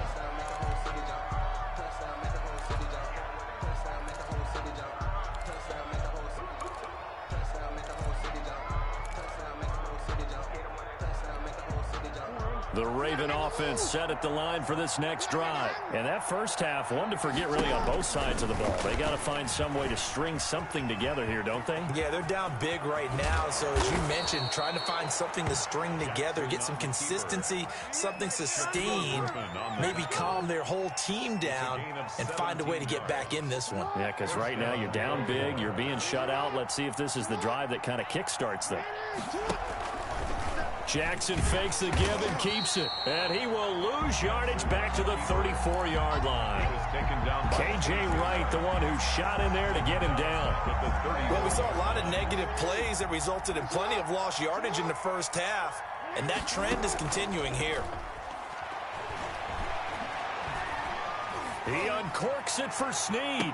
The Raven offense set at the line for this next drive. And that first half, one to forget really on both sides of the ball. They got to find some way to string something together here, don't they? Yeah, they're down big right now. So as you mentioned, trying to find something to string together, get some consistency, something sustained, maybe calm their whole team down and find a way to get back in this one. Yeah, because right now you're down big, you're being shut out. Let's see if this is the drive that kind of kickstarts them. Jackson fakes the give and keeps it. And he will lose yardage back to the 34-yard line. K.J. Wright, the one who shot in there to get him down. Well, we saw a lot of negative plays that resulted in plenty of lost yardage in the first half. And that trend is continuing here. He uncorks it for Snead.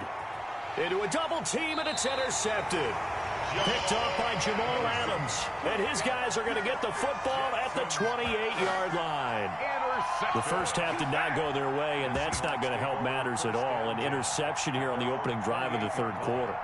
Into a double team, and it's intercepted. Picked off by Jamal Adams. And his guys are going to get the football at the 28-yard line. The first half did not go their way, and that's not going to help matters at all. An interception here on the opening drive of the third quarter.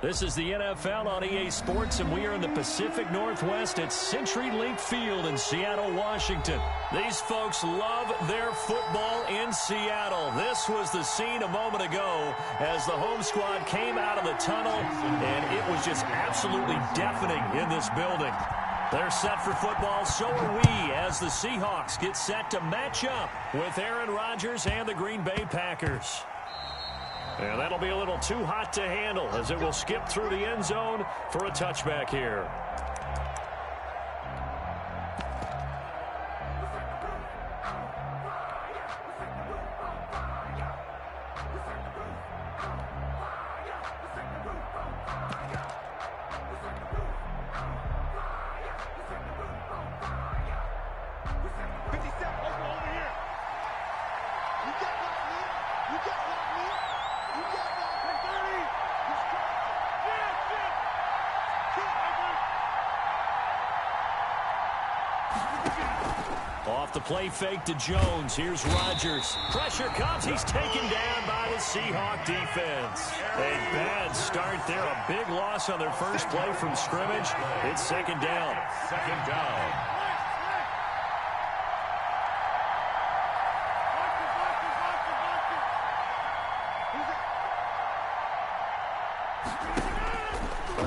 This is the NFL on EA Sports, and we are in the Pacific Northwest at CenturyLink Field in Seattle, Washington. These folks love their football in Seattle. This was the scene a moment ago as the home squad came out of the tunnel, and it was just absolutely deafening in this building. They're set for football, so are we, as the Seahawks get set to match up with Aaron Rodgers and the Green Bay Packers. And that'll be a little too hot to handle as it will skip through the end zone for a touchback here. Off the play fake to Jones. Here's Rodgers. Pressure comes. He's taken down by the Seahawk defense. A bad start there. A big loss on their first play from scrimmage. It's second down. Second down.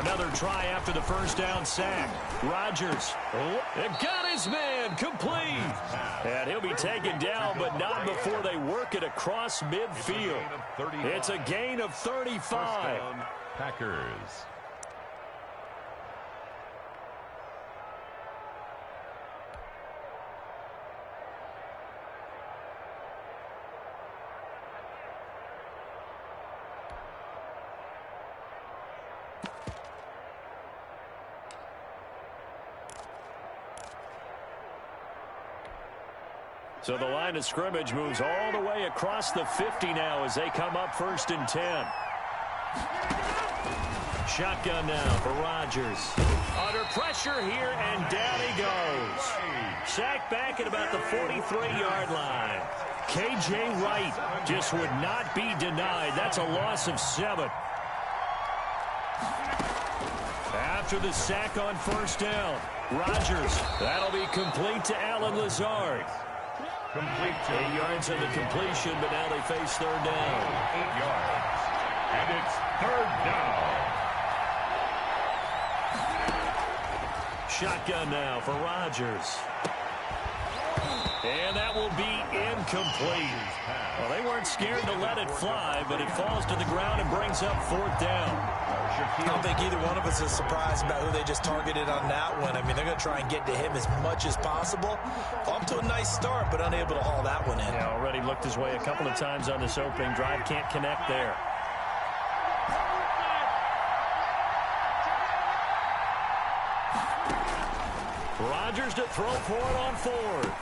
Another try after the first down sack. Rodgers got his man complete. And he'll be taken down, but not before they work it across midfield. It's a gain of 35. Packers. So the line of scrimmage moves all the way across the 50 now as they come up 1st and 10. Shotgun now for Rodgers. Under pressure here, and down he goes. Sacked back at about the 43-yard line. K.J. Wright just would not be denied. That's a loss of 7. After the sack on first down, Rodgers. That'll be complete to Allen Lazard. Complete to 8 yards on the completion, but now they face third down. 8 yards. And it's third down. Shotgun now for Rodgers. And that will be incomplete. Well, they weren't scared to let it fly, but it falls to the ground and brings up 4th down. I don't think either one of us is surprised about who they just targeted on that one. I mean, they're going to try and get to him as much as possible. Off to a nice start, but unable to haul that one in. Yeah, already looked his way a couple of times on this opening drive. Can't connect there. Rodgers to throw for it on 4th.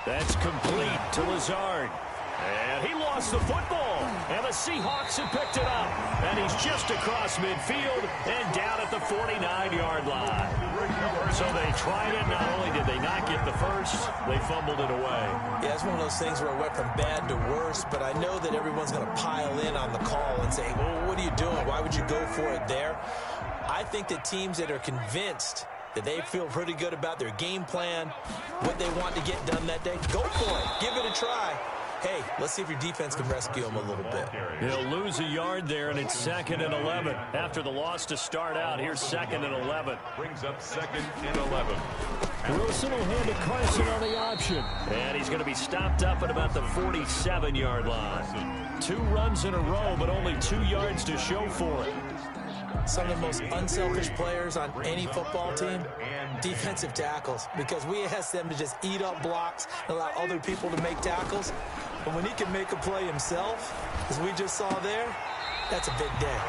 That's complete to Lazard. And he lost the football. And the Seahawks have picked it up. And he's just across midfield and down at the 49-yard line. So they tried it. Not only did they not get the first, they fumbled it away. Yeah, it's one of those things where it went from bad to worse, but I know that everyone's going to pile in on the call and say, well, what are you doing? Why would you go for it there? I think that teams that are convinced that they feel pretty good about their game plan, what they want to get done that day, go for it. Give it a try. Hey, let's see if your defense can rescue them a little bit. He'll lose a yard there, and it's 2nd and 11. After the loss to start out, here's 2nd and 11. Brings up 2nd and 11. Wilson will hand to Carson on the option. And he's going to be stopped up at about the 47-yard line. 2 runs in a row, but only 2 yards to show for it. Some of the most unselfish players on any football team, defensive tackles, because we ask them to just eat up blocks and allow other people to make tackles. But when he can make a play himself, as we just saw there, that's a big day.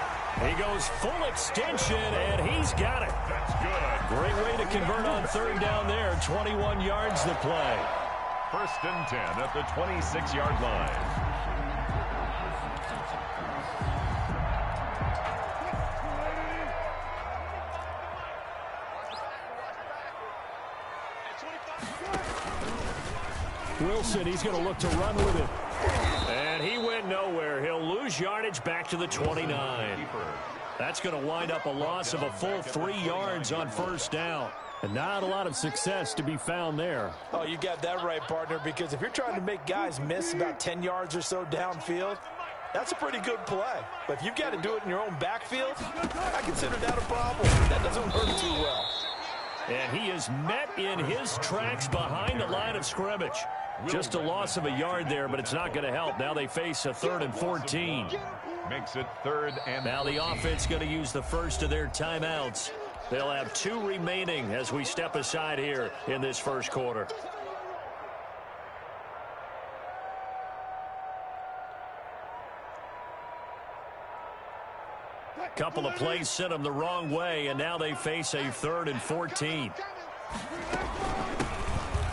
He goes full extension, and he's got it. That's good. Great way to convert on 3rd down there. 21 yards to play. 1st and 10 at the 26-yard line. Wilson, he's going to look to run with it. And he went nowhere. He'll lose yardage back to the 29. That's going to wind up a loss of a full 3 yards on 1st down. And not a lot of success to be found there. Oh, you got that right, partner, because if you're trying to make guys miss about 10 yards or so downfield, that's a pretty good play. But if you've got to do it in your own backfield, I consider that a problem. That doesn't work too well. And he is met in his tracks behind the line of scrimmage. Just a loss of a yard there, but it's not going to help. Now they face a 3rd and 14. Makes it 3rd and now the offense going to use the first of their timeouts. They'll have 2 remaining as we step aside here in this first quarter. Couple of plays sent them the wrong way, and now they face a 3rd and 14.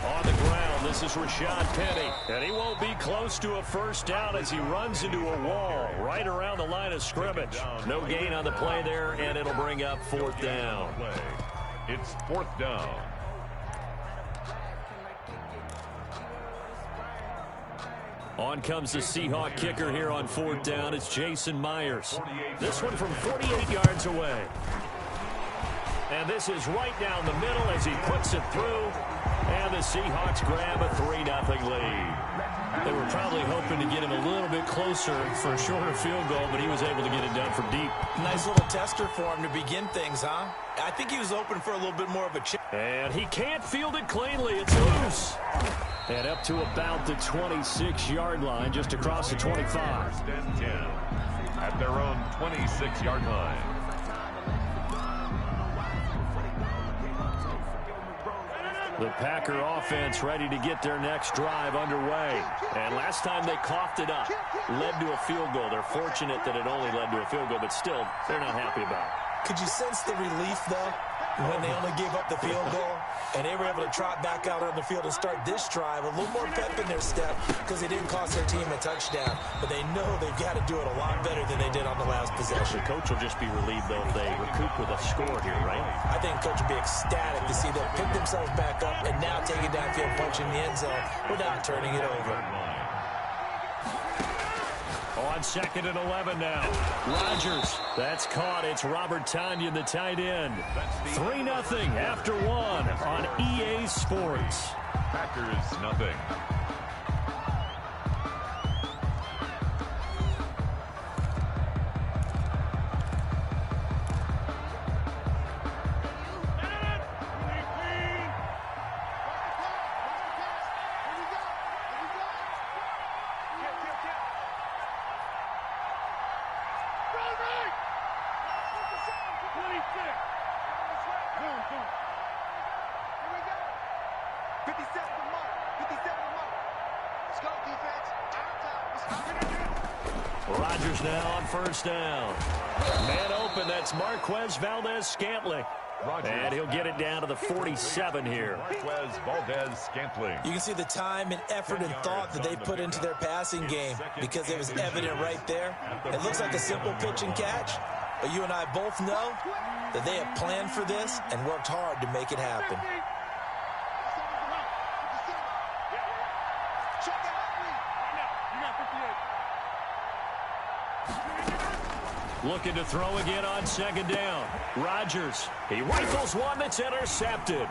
On the ground, this is Rashad Penny, and he won't be close to a first down as he runs into a wall right around the line of scrimmage. No gain on the play there, and it'll bring up 4th down. It's 4th down. On comes the Seahawk kicker here on 4th down. It's Jason Myers. This one from 48 yards away. And this is right down the middle as he puts it through. And the Seahawks grab a 3-0 lead. They were probably hoping to get him a little bit closer for a shorter field goal, but he was able to get it done from deep. Nice little tester for him to begin things, huh? I think he was open for a little bit more of a chip. And he can't field it cleanly. It's loose. And up to about the 26-yard line, just across the 25. 1st and 10 at their own 26-yard line. The Packer offense ready to get their next drive underway. And last time they coughed it up, led to a field goal. They're fortunate that it only led to a field goal, but still, they're not happy about it. Could you sense the relief, though, when they only gave up the field goal? And they were able to trot back out on the field and start this drive. A little more pep in their step because they didn't cost their team a touchdown. But they know they've got to do it a lot better than they did on the last possession. The coach will just be relieved, though, if they recoup with a score here, right? I think coach will be ecstatic to see them pick themselves back up and now take it downfield, punching the end zone without turning it over. On 2nd and 11 now. Rodgers. That's caught. It's Robert Tonyan, the tight end. 3-0 after 1 on EA Sports. Packers nothing. Rodgers now on 1st down. Man open, that's Marquez Valdez-Scantling. And he'll get it down to the 47 here. Marquez Valdez-Scantling. You can see the time and effort and thought that they put into their passing game because it was evident right there. It looks like a simple pitch and catch, but you and I both know that they have planned for this and worked hard to make it happen. Looking to throw again on 2nd down. Rodgers. He rifles one that's intercepted.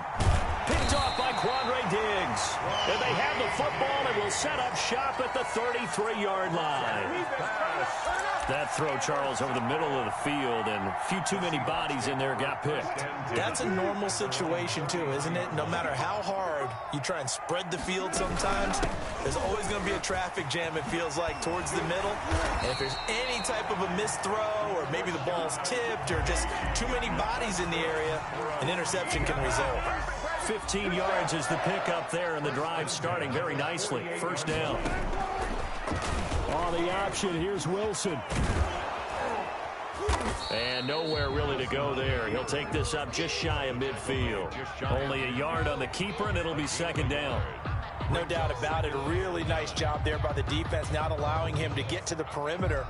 Picked off by Quandre Diggs. And they have the football and will set up shop at the 33-yard line. That throw, Charles, over the middle of the field, and a few too many bodies in there got picked. That's a normal situation, too, isn't it? No matter how hard you try and spread the field sometimes, there's always going to be a traffic jam, it feels like, towards the middle. And if there's any type of a missed throw, or maybe the ball's tipped, or just too many bodies in the area, an interception can result. 15 yards is the pickup there, and the drive starting very nicely. 1st down. On the option, here's Wilson. And nowhere really to go there. He'll take this up just shy of midfield. Only a yard on the keeper, and it'll be 2nd down. No doubt about it. A really nice job there by the defense, not allowing him to get to the perimeter.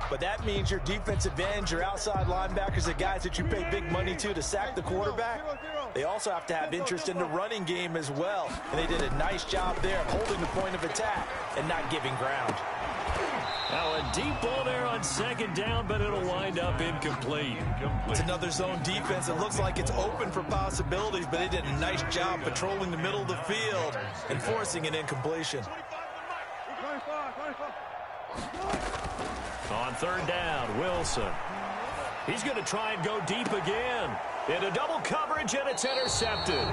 But that means your defensive ends, your outside linebackers, the guys that you pay big money to sack the quarterback, they also have to have interest in the running game as well. And they did a nice job there of holding the point of attack and not giving ground. Now a deep ball there on 2nd down, but it'll wind up incomplete. It's another zone defense. It looks like it's open for possibilities, but they did a nice job patrolling the middle of the field and forcing an incompletion. On 3rd down, Wilson. He's going to try and go deep again. Into double coverage, and it's intercepted.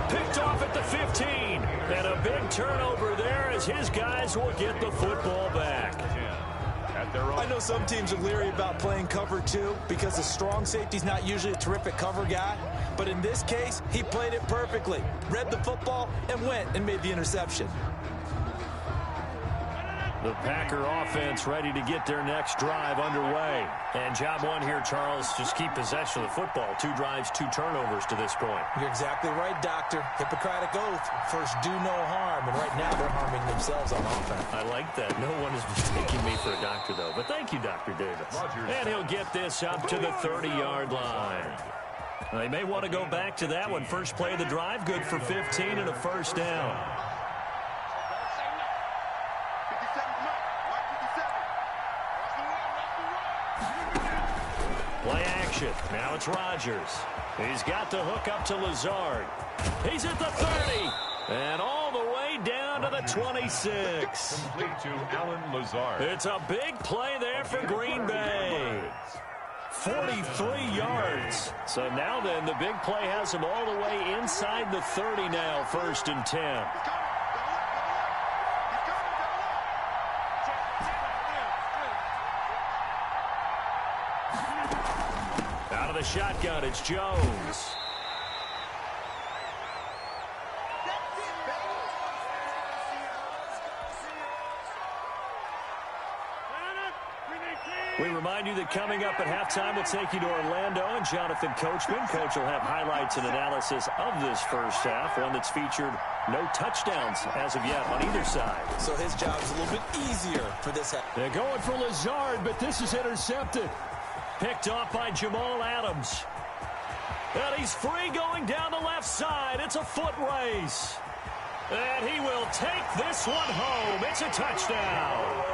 Picked off at the 15. And a big turnover there as his guys will get the football back. I know some teams are leery about playing cover 2 because the strong safety's not usually a terrific cover guy. But in this case, he played it perfectly. Read the football and went and made the interception. The Packer offense ready to get their next drive underway. And job one here, Charles, just keep possession of the football. 2 drives, 2 turnovers to this point. You're exactly right, Doctor. Hippocratic oath. First, do no harm. And right now, they're harming themselves on offense. I like that. No one is mistaking me for a doctor, though. But thank you, Dr. Davis. And he'll get this up to the 30-yard line. They may want to go back to that one. First play of the drive, good for 15 and a first down. Play action. Now it's Rodgers. He's got the hook up to Lazard. He's at the 30. And all the way down to the 26. Complete to Alan Lazard. It's a big play there for Green Bay. 43 yards. So now then, the big play has him all the way inside the 30 now, 1st and 10. Out of the shotgun, it's Jones. We remind you that coming up at halftime, we'll take you to Orlando and Jonathan Coachman. Coach will have highlights and analysis of this first half, one that's featured no touchdowns as of yet on either side. So his job's a little bit easier for this half. They're going for Lazard, but this is intercepted. Picked off by Jamal Adams. And he's free going down the left side. It's a foot race. And he will take this one home. It's a touchdown.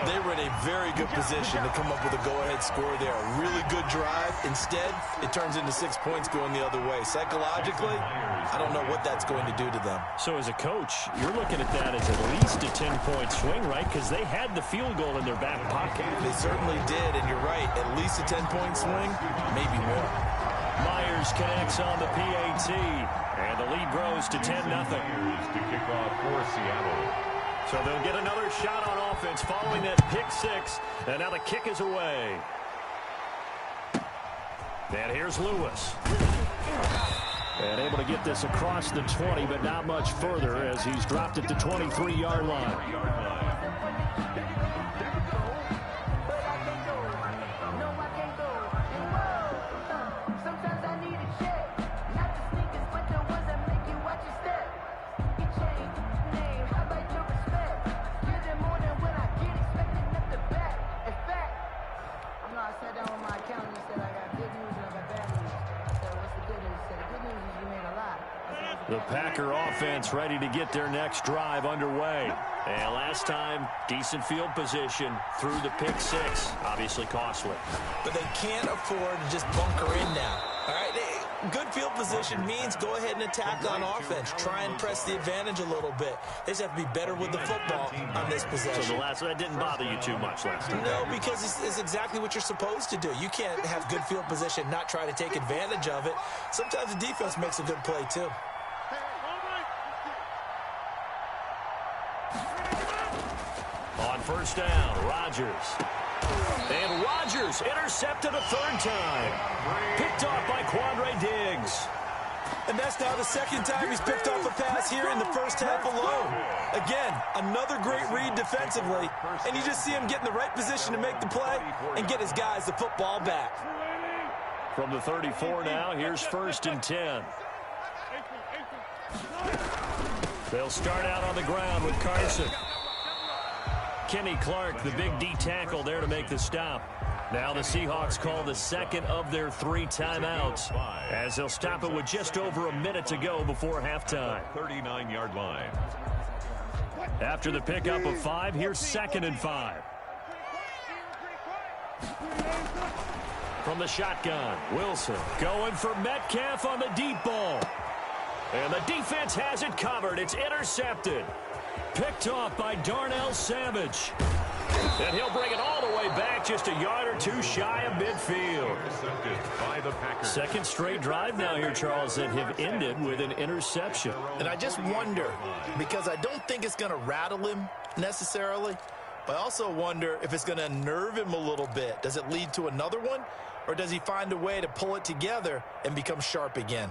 They were in a very good position to come up with a go-ahead score there. A really good drive. Instead, it turns into 6 points going the other way. Psychologically, I don't know what that's going to do to them. So as a coach, you're looking at that as at least a 10-point swing, right? Because they had the field goal in their back pocket. They certainly did, and you're right. At least a 10-point swing, maybe more. Myers connects on the PAT, and the lead grows to 10-0. To kick off for Seattle. So they'll get another shot on offense following that pick 6, and now the kick is away. And here's Lewis. And able to get this across the 20, but not much further as he's dropped it to 23-yard line. The Packer offense ready to get their next drive underway. And last time, decent field position through the pick 6. Obviously costly. But they can't afford to just bunker in now. All right, good field position means go ahead and attack on offense. Try and press the advantage a little bit. They just have to be better with the football on this possession. So that didn't bother you too much last time? No, because it's exactly what you're supposed to do. You can't have good field position, not try to take advantage of it. Sometimes the defense makes a good play, too. On first down, Rodgers. And Rodgers intercepted a 3rd time. Picked off by Quandre Diggs. And that's now the 2nd time he's picked off a pass here in the first half alone. Again, another great read defensively. And you just see him get in the right position to make the play and get his guys the football back. From the 34 now, here's 1st and 10. They'll start out on the ground with Carson. Kenny Clark, the big D tackle there to make the stop. Now the Seahawks call the 2nd of their 3 timeouts as they'll stop it with just over a minute to go before halftime. 39-yard line. After the pickup of 5, here's 2nd and 5. From the shotgun, Wilson going for Metcalf on the deep ball. And the defense has it covered. It's intercepted. Picked off by Darnell Savage. And he'll bring it all the way way back, just a yard or two shy of midfield. By the Packers. Second straight drive now here, Charles, that have ended with an interception. And I just wonder, because I don't think it's going to rattle him necessarily, but I also wonder if it's going to unnerve him a little bit. Does it lead to another one, or does he find a way to pull it together and become sharp again?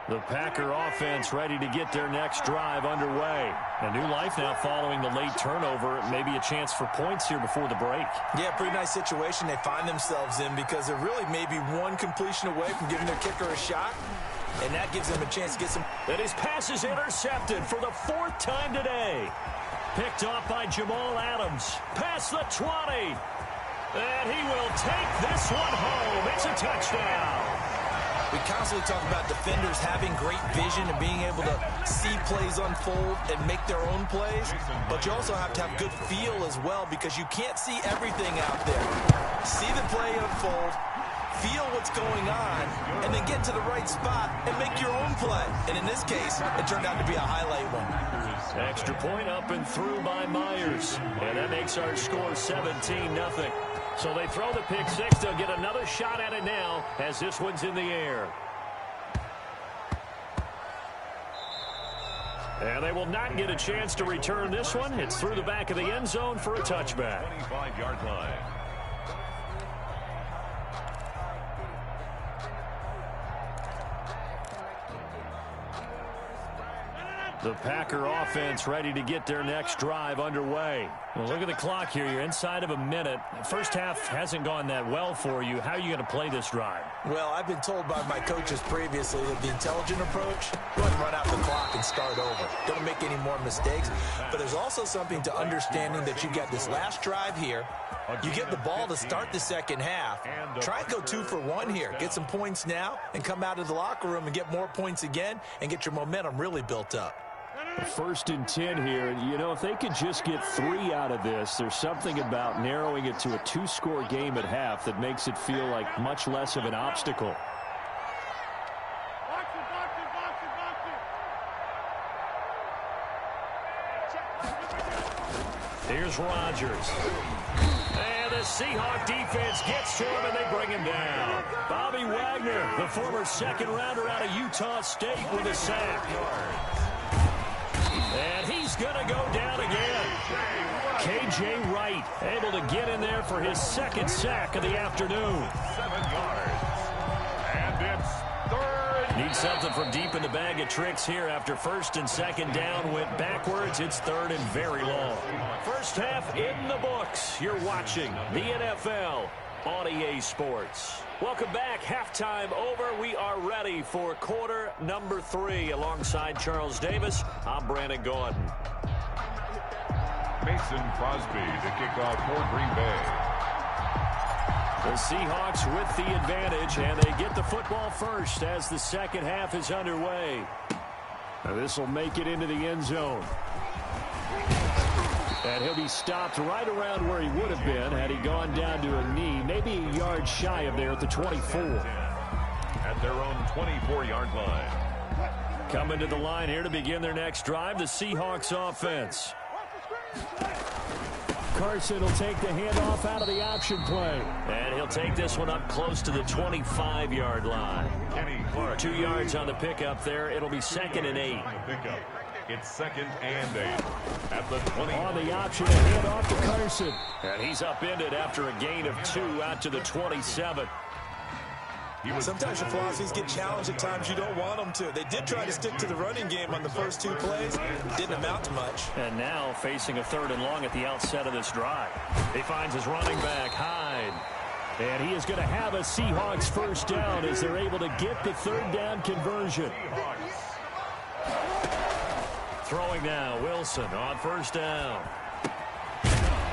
The Packer offense ready to get their next drive underway. A new life now following the late turnover. Maybe a chance for points here before the break. Yeah, pretty nice situation they find themselves in, because they're really maybe one completion away from giving their kicker a shot, and that gives them a chance to get some. And his pass is intercepted for the 4th time today. Picked off by Jamal Adams. Past the 20. And he will take this one home. It's a touchdown. We constantly talk about defenders having great vision and being able to see plays unfold and make their own plays, but you also have to have good feel as well, because you can't see everything out there. See the play unfold, feel what's going on, and then get to the right spot and make your own play. And in this case, it turned out to be a highlight one. Extra point up and through by Myers. And that makes our score 17-0. So they throw the pick six. They'll get another shot at it now as this one's in the air. And they will not get a chance to return this one. It's through the back of the end zone for a touchback. 25-yard line. The Packer offense ready to get their next drive underway. Well, look at the clock here. You're inside of a minute. First half hasn't gone that well for you. How are you going to play this drive? Well, I've been told by my coaches previously that the intelligent approach, go ahead and run out the clock and start over. Don't make any more mistakes. But there's also something to understanding that you get this last drive here. You get the ball to start the second half. Try and go 2 for 1 here. Get some points now and come out of the locker room and get more points again and get your momentum really built up. 1st and 10 here. You know, if they could just get 3 out of this, there's something about narrowing it to a 2-score game at half that makes it feel like much less of an obstacle. Here's Rodgers. And the Seahawk defense gets to him, and they bring him down. Bobby Wagner, the former second-rounder out of Utah State, with a sack. And he's going to go down again. K.J. Wright able to get in there for his 2nd sack of the afternoon. 7 yards. And it's 3rd. Need something from deep in the bag of tricks here after 1st and 2nd down went backwards. It's 3rd and very long. First half in the books. You're watching the NFL on EA Sports. Welcome back. Halftime over. We are ready for quarter number 3. Alongside Charles Davis, I'm Brandon Gordon. Mason Crosby to kick off for Green Bay. The Seahawks with the advantage, and they get the football first as the second half is underway. Now this will make it into the end zone. And he'll be stopped right around where he would have been had he gone down to a knee, maybe a yard shy of there at the 24. At their own 24-yard line. Coming to the line here to begin their next drive, the Seahawks offense. Carson will take the handoff out of the option play. And he'll take this one up close to the 25-yard line. 2 yards on the pickup there. It'll be 2nd and 8. Pickup. It's 2nd and 8 at the 20. On the option, a handoff to Carson. And he's upended after a gain of 2 out to the 27. Sometimes your philosophies get challenged at times you don't want them to. They did try to stick to the running game on the first 2 plays. Didn't amount to much. And now facing a 3rd and long at the outset of this drive. He finds his running back, Hyde. And he is going to have a Seahawks first down as they're able to get the 3rd down conversion. Throwing now, Wilson on first down.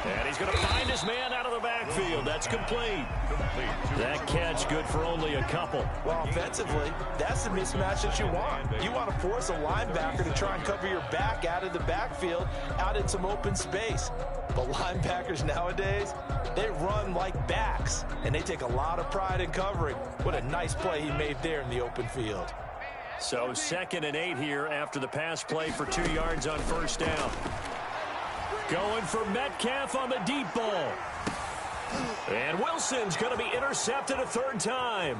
And he's going to find his man out of the backfield. That's complete. That catch good for only a couple. Well, offensively, that's the mismatch that you want. You want to force a linebacker to try and cover your back out of the backfield, out in some open space. But linebackers nowadays, they run like backs, and they take a lot of pride in covering. What a nice play he made there in the open field. So 2nd and 8 here after the pass play for 2 yards on first down. Going for Metcalf on the deep ball. And Wilson's going to be intercepted a third time.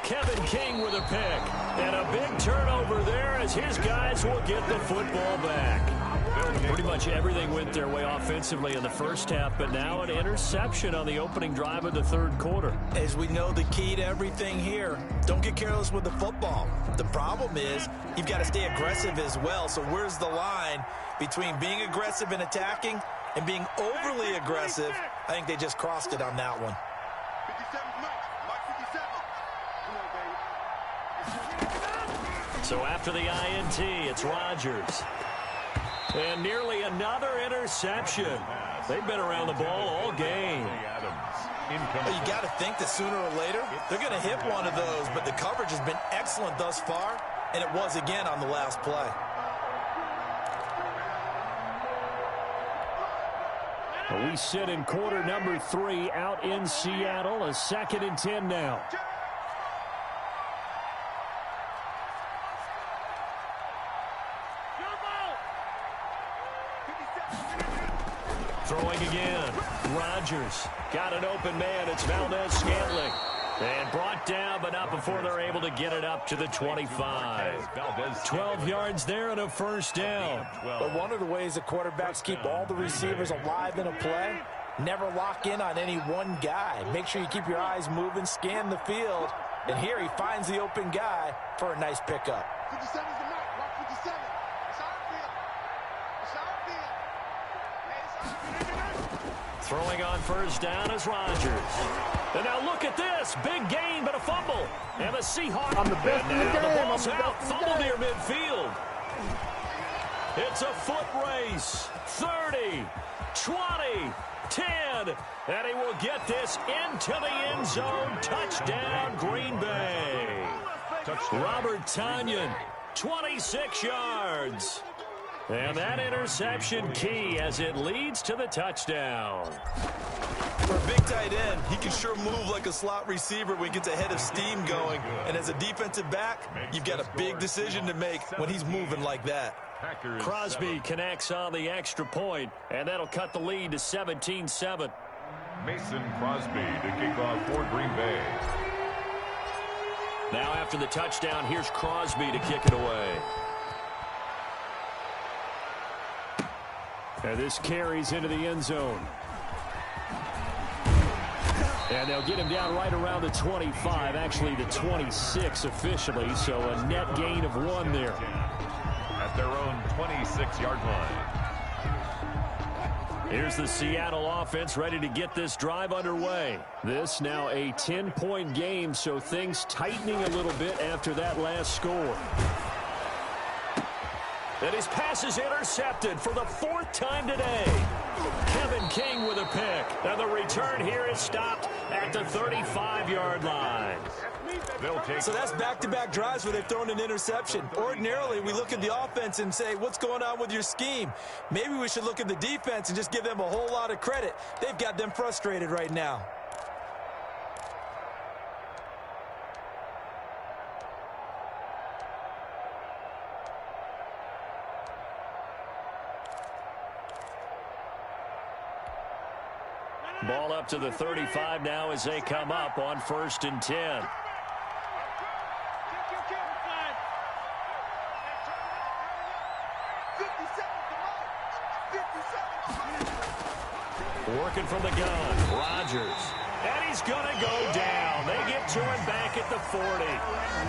Kevin King with a pick. And a big turnover there as his guys will get the football back. Pretty much everything went their way offensively in the first half, but now an interception on the opening drive of the third quarter. As we know, the key to everything here, don't get careless with the football. The problem is you've got to stay aggressive as well. So where's the line between being aggressive and attacking and being overly aggressive? I think they just crossed it on that one. 57's Mike 57. Come on, baby. So after the INT, it's Rodgers. And nearly another interception. They've been around the ball all game. Well, you got to think that sooner or later they're going to hit one of those, but the coverage has been excellent thus far, and it was again on the last play. We sit in quarter number 3 out in Seattle. A 2nd and 10 now. Throwing again. Rodgers got an open man. It's Valdez-Scantling. And brought down, but not before they're able to get it up to the 25. 12 yards there and a first down. But one of the ways the quarterbacks keep all the receivers alive in a play, never lock in on any one guy. Make sure you keep your eyes moving, scan the field. And here he finds the open guy for a nice pickup. 57's the Mike. Mark 57. It's outfield. It's outfield. Throwing on first down is Rodgers. And now look at this. Big gain, but a fumble. And the Seahawks. I'm the best in the game. The ball's I'm the out. best in the Fumble game. near midfield. It's a foot race. 30, 20, 10. And he will get this into the end zone. Touchdown, Green Bay. Robert Tonyan, 26 yards. And that interception key as it leads to the touchdown. For a big tight end, he can sure move like a slot receiver when he gets a head of steam going. And as a defensive back, you've got a big decision to make when he's moving like that. Crosby connects on the extra point, and that'll cut the lead to 17-7. Mason Crosby to kick off for Green Bay. Now after the touchdown, here's Crosby to kick it away. And this carries into the end zone. And they'll get him down right around the 25, actually the 26 officially, so a net gain of 1 there. At their own 26-yard line. Here's the Seattle offense ready to get this drive underway. This now a 10-point game, so things tightening a little bit after that last score. And his pass is intercepted for the 4th time today. Kevin King with a pick. And the return here is stopped at the 35-yard line. So that's back-to-back drives where they've thrown an interception. Ordinarily, we look at the offense and say, what's going on with your scheme? Maybe we should look at the defense and just give them a whole lot of credit. They've got them frustrated right now. Ball up to the 35 now as they come up on 1st and 10. Working from the gun, Rodgers. And he's going to go down. They get to him back at the 40.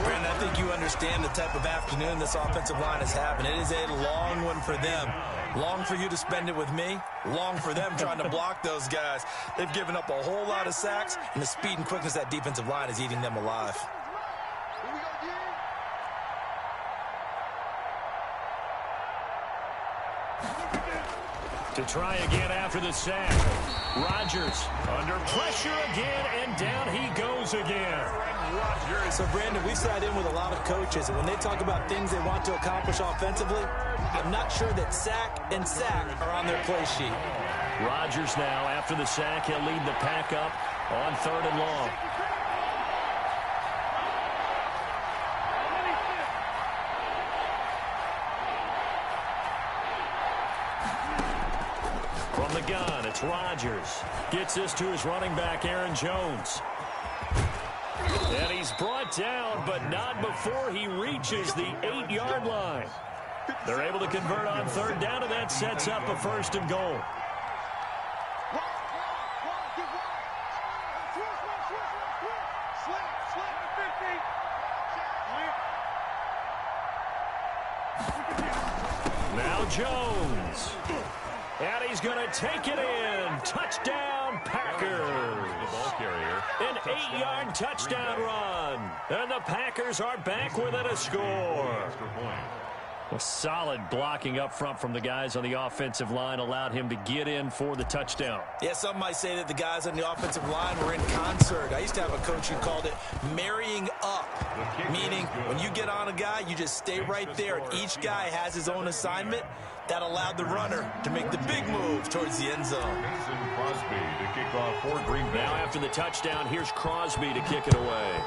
Brandon, I think you understand the type of afternoon this offensive line is having. It is a long one for them. Long for you to spend it with me. Long for them trying to block those guys. They've given up a whole lot of sacks, and the speed and quickness of that defensive line is eating them alive. To try again after the sack. Rodgers under pressure again, and down he goes again. So, Brandon, we sat in with a lot of coaches, and when they talk about things they want to accomplish offensively, I'm not sure that sack and sack are on their play sheet. Rodgers now, after the sack, he'll lead the pack up on 3rd and long. From the gun, it's Rodgers gets this to his running back, Aaron Jones. And he's brought down, but not before he reaches the 8-yard line. They're able to convert on third down, and that sets up a 1st and goal. Now Jones. And he's going to take it in. Touchdown, Packers. The ball carrier. An 8-yard touchdown run. And the Packers are back within a score. A solid blocking up front from the guys on the offensive line allowed him to get in for the touchdown. Yeah, some might say that the guys on the offensive line were in concert. I used to have a coach who called it marrying up, meaning when you get on a guy, you just stay right there, and each guy has his own assignment. That allowed the runner to make the big move towards the end zone. Mason Crosby to kick off for Green Bay. Now after the touchdown, here's Crosby to kick it away.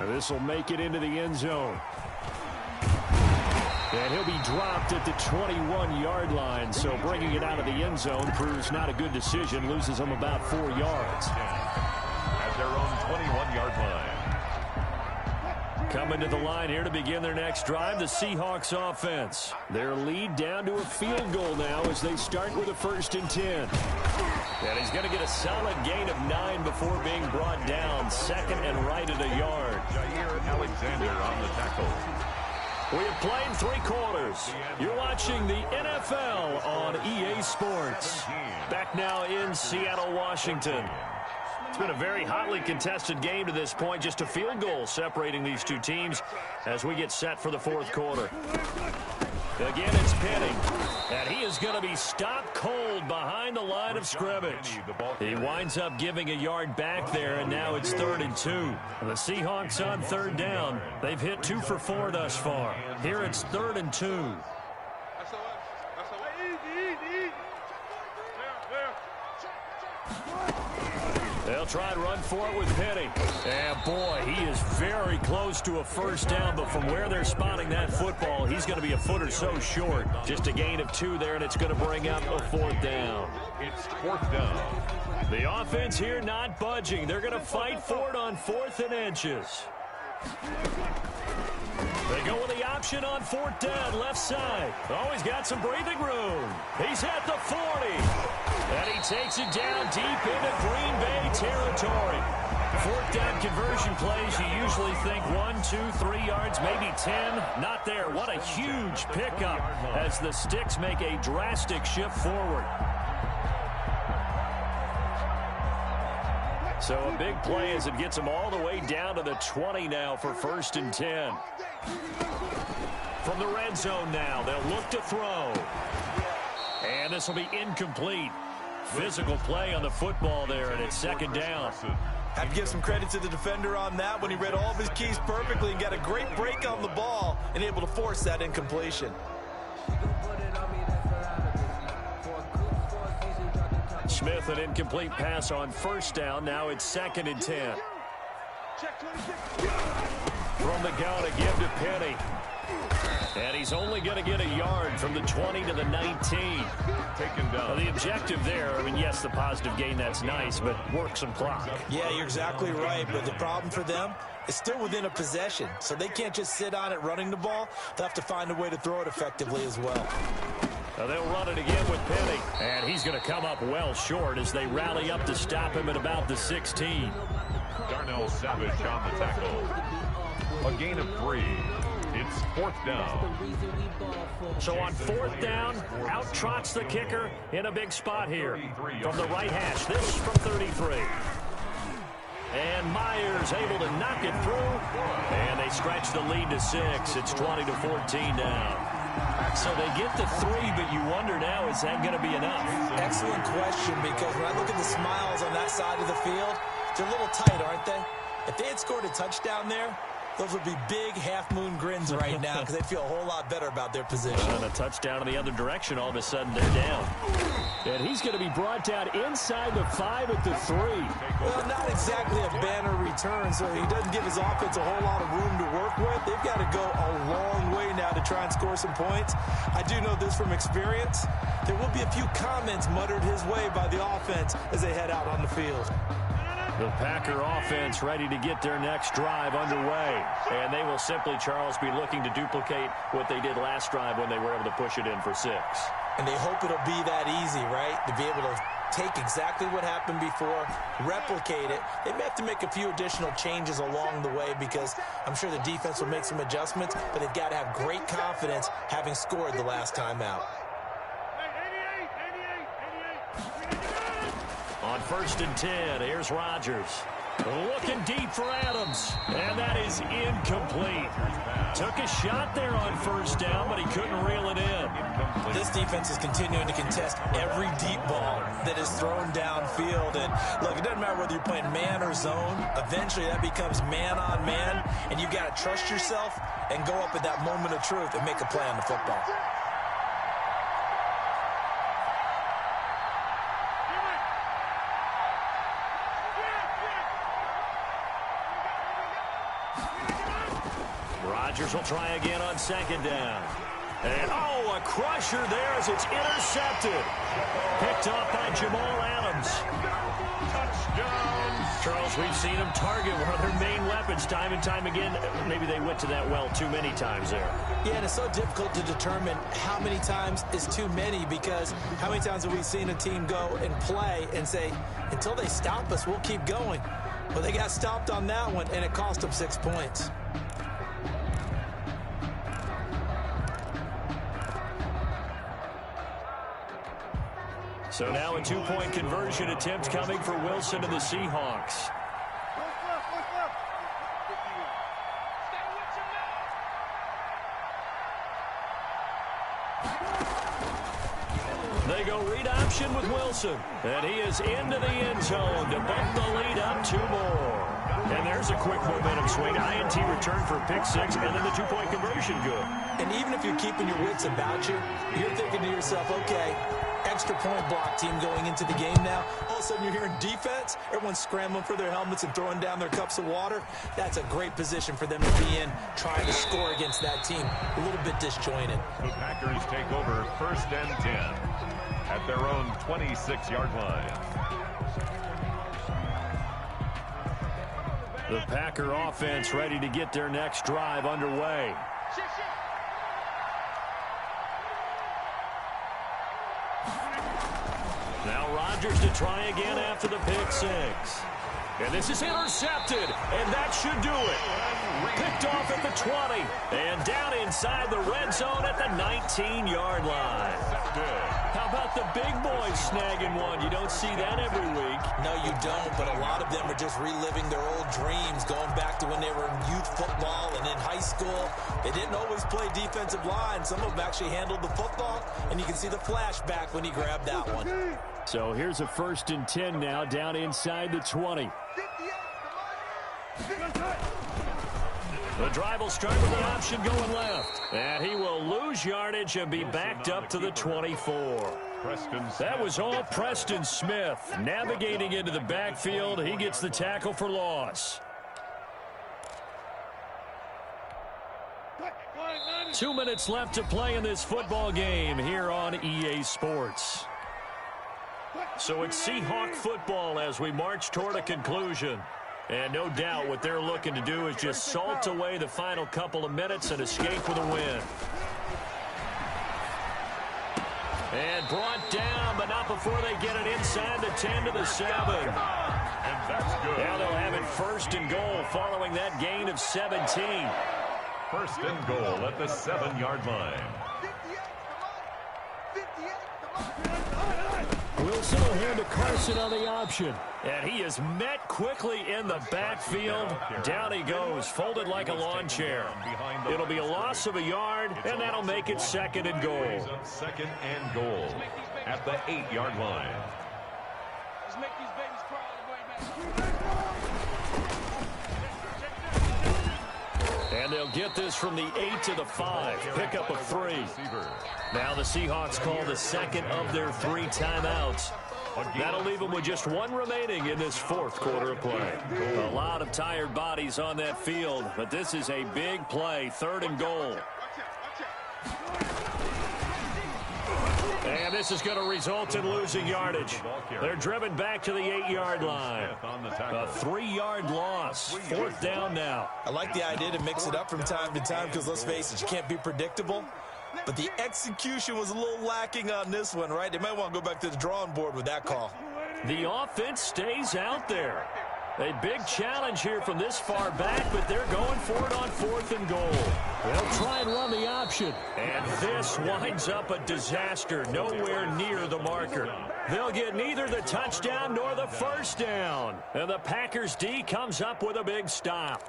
This will make it into the end zone. And he'll be dropped at the 21-yard line, so bringing it out of the end zone proves not a good decision, loses him about 4 yards. At their own 21-yard line. Coming to the line here to begin their next drive, the Seahawks offense. Their lead down to a field goal now as they start with a 1st and 10. And he's going to get a solid gain of 9 before being brought down. 2nd and right at a yard. Jair Alexander on the tackle. We have played 3 quarters. You're watching the NFL on EA Sports. Back now in Seattle, Washington. It's been a very hotly contested game to this point. Just a field goal separating these two teams as we get set for the 4th quarter. Again, it's Penning. And he is going to be stopped cold behind the line of scrimmage. He winds up giving a yard back there, and now it's 3rd and 2. The Seahawks on 3rd down. They've hit 2 for 4 thus far. Here it's 3rd and 2. They'll try and run for it with Penning. And, boy, he is very close to a 1st down, but from where they're spotting that football, he's going to be a foot or so short. Just a gain of 2 there, and it's going to bring up a 4th down. It's 4th down. The offense here not budging. They're going to fight for it on 4th and inches. They go with the option on 4th down, left side. Oh, he's got some breathing room. He's at the 40. And he takes it down deep into Green Bay territory. 4th down conversion plays, you usually think 1, 2, 3 yards, maybe 10. Not there. What a huge pickup as the Sticks make a drastic shift forward. So a big play as it gets them all the way down to the 20 now for 1st and 10. From the red zone now, they'll look to throw. And this will be incomplete. Physical play on the football there, and it's 2nd down. Have to give some credit to the defender on that when he read all of his keys perfectly and got a great break on the ball and able to force that incompletion. Smith, an incomplete pass on 1st down. Now it's 2nd and 10. From the gun to give to Penny. And he's only going to get a yard from the 20 to the 19. Taken down. The objective there, I mean, yes, the positive gain, that's nice, but work some clock. Yeah, you're exactly right, but the problem for them is still within a possession, so they can't just sit on it running the ball. They'll have to find a way to throw it effectively as well. They'll run it again with Penny, and he's going to come up well short as they rally up to stop him at about the 16. Darnell Savage on the tackle. A gain of 3. It's 4th down. So on 4th down, out trots the kicker in a big spot here. From the right hash, this from 33. And Myers able to knock it through. And they stretch the lead to 6. It's 20-14 now. So they get to 3, but you wonder now, is that going to be enough? Excellent question, because when I look at the smiles on that side of the field, they're a little tight, aren't they? If they had scored a touchdown there, Those would be big half-moon grins right now because they feel a whole lot better about their position. And a touchdown in the other direction, all of a sudden they're down. And he's going to be brought down inside the 5 at the 3. Well, not exactly a banner return, so he doesn't give his offense a whole lot of room to work with. They've got to go a long way now to try and score some points. I do know this from experience. There will be a few comments muttered his way by the offense as they head out on the field. The Packer offense ready to get their next drive underway. And they will simply, Charles, be looking to duplicate what they did last drive when they were able to push it in for 6. And they hope it'll be that easy, right? To be able to take exactly what happened before, replicate it. They may have to make a few additional changes along the way because I'm sure the defense will make some adjustments, but they've got to have great confidence having scored the last time out. On 1st and 10, here's Rodgers. Looking deep for Adams, and that is incomplete. Took a shot there on 1st down, but he couldn't reel it in. This defense is continuing to contest every deep ball that is thrown downfield. And look, it doesn't matter whether you're playing man or zone. Eventually, that becomes man on man, and you got to trust yourself and go up at that moment of truth and make a play on the football. Rodgers will try again on 2nd down. And, a crusher there as it's intercepted. Picked off by Jamal Adams. Touchdown. Charles, we've seen them target one of their main weapons time and time again. Maybe they went to that well too many times there. Yeah, and it's so difficult to determine how many times is too many because how many times have we seen a team go and play and say, until they stop us, we'll keep going. Well, they got stopped on that one, and it cost them 6 points. So now a 2-point conversion attempt coming for Wilson and the Seahawks. They go read option with Wilson. And he is into the end zone to bump the lead up 2 more. And there's a quick momentum swing. INT return for a pick 6, and then the 2-point conversion good. And even if you're keeping your wits about you, you're thinking to yourself, okay, extra point block team going into the game now. All of a sudden you're hearing defense. Everyone's scrambling for their helmets and throwing down their cups of water. That's a great position for them to be in, trying to score against that team. A little bit disjointed. The Packers take over 1st and 10 at their own 26-yard line. The Packer offense ready to get their next drive underway. Now Rodgers to try again after the pick 6. And this is intercepted, and that should do it. Picked off at the 20, and down inside the red zone at the 19-yard line. How about the big boys snagging one? You don't see that every week. No, you don't, but a lot of them are just reliving their old dreams, going back to when they were in youth football and in high school. They didn't always play defensive line. Some of them actually handled the football, and you can see the flashback when he grabbed that one. So here's a 1st and 10 now, down inside the 20. The drive will start with an option going left. And he will lose yardage and be backed up to the 24. That was all Preston Smith. Navigating into the backfield, he gets the tackle for loss. 2 minutes left to play in this football game here on EA Sports. So it's Seahawk football as we march toward a conclusion. And no doubt what they're looking to do is just salt away the final couple of minutes and escape with a win. And brought down, but not before they get it inside the 10 to the 7. And that's good. Now they'll have it 1st and goal following that gain of 17. 1st and goal at the 7-yard line. Wilson will hand to Carson on the option. And he is met quickly in the backfield. Down he goes, folded like a lawn chair. It'll be a loss of a yard, and that'll make it 2nd and goal. 2nd and goal at the 8-yard line. Let's make these babies crawl all the way back. And they'll get this from the 8 to the 5. Pick up a 3. Now the Seahawks call the second of their 3 timeouts. That'll leave them with just 1 remaining in this fourth quarter of play. A lot of tired bodies on that field, but this is a big play, 3rd and goal. And this is going to result in losing yardage. They're driven back to the 8-yard line. A 3-yard loss. 4th down now. I like the idea to mix it up from time to time because, let's face it, you can't be predictable. But the execution was a little lacking on this one, right? They might want to go back to the drawing board with that call. The offense stays out there. A big challenge here from this far back, but they're going for it on 4th and goal. They'll try and run the option. And this winds up a disaster, nowhere near the marker. They'll get neither the touchdown nor the first down. And the Packers D comes up with a big stop.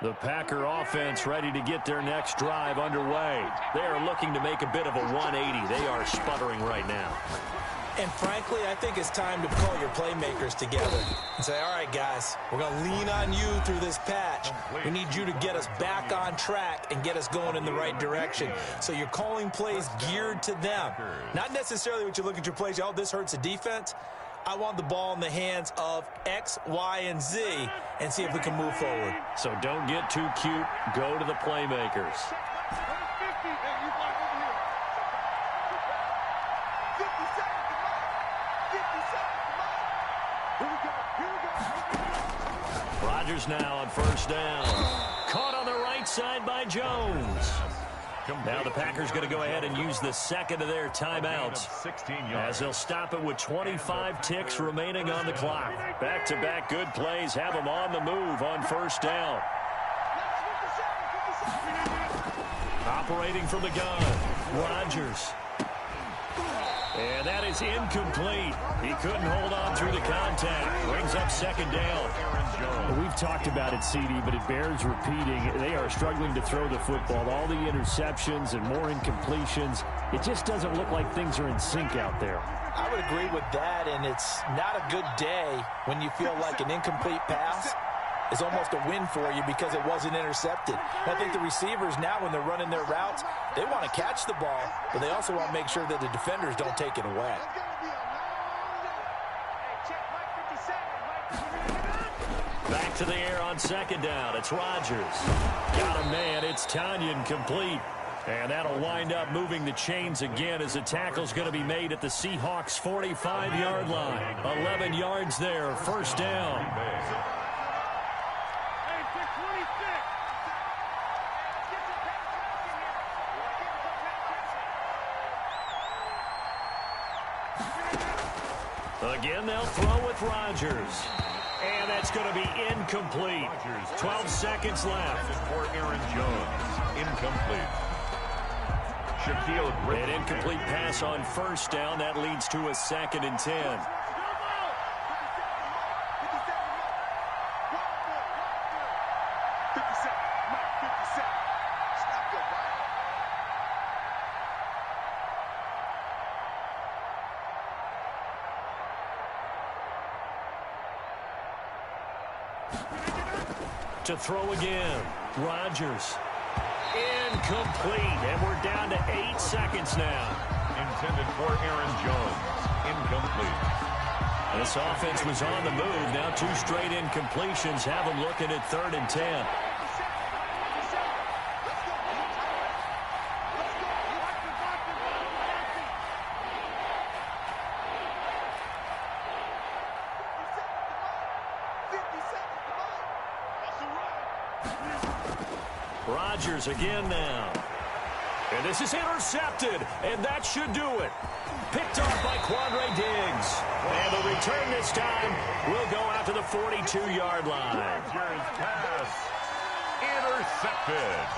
The Packer offense ready to get their next drive underway. They are looking to make a bit of a 180. They are sputtering right now. And frankly, I think it's time to call your playmakers together and say, all right, guys, we're going to lean on you through this patch. We need you to get us back on track and get us going in the right direction. So you're calling plays geared to them. Not necessarily what you look at your plays, oh, this hurts the defense. I want the ball in the hands of X, Y, and Z and see if we can move forward. So don't get too cute. Go to the playmakers. Rodgers now on 1st down. Caught on the right side by Jones. Now the Packers going to go ahead and use the second of their timeouts as they'll stop it with 25 ticks remaining on the clock. Back-to-back good plays have them on the move on 1st down. Operating from the gun, Rodgers. And that is incomplete. He couldn't hold on through the contact. Brings up 2nd down. We've talked about it, CD, but it bears repeating. They are struggling to throw the football. All the interceptions and more incompletions. It just doesn't look like things are in sync out there. I would agree with that, and it's not a good day when you feel like an incomplete pass is almost a win for you because it wasn't intercepted. And I think the receivers now, when they're running their routes, they want to catch the ball, but they also want to make sure that the defenders don't take it away. Back to the air on 2nd down. It's Rodgers. Got a man. It's Tanyan complete. And that'll wind up moving the chains again as the tackle's going to be made at the Seahawks' 45-yard line. 11 yards there. 1st down. Again, they'll throw with Rodgers. And that's going to be incomplete. 12 seconds left. For Aaron Jones. Incomplete. An incomplete pass on 1st down. That leads to a 2nd and 10. To throw again. Rodgers. Incomplete. And we're down to 8 seconds now. Intended for Aaron Jones. Incomplete. This offense was on the move. Now 2 straight incompletions have them looking at 3rd and 10. Rodgers again now. And this is intercepted, and that should do it. Picked off by Quandre Diggs. And the return this time will go out to the 42-yard line. Rodgers pass intercepted.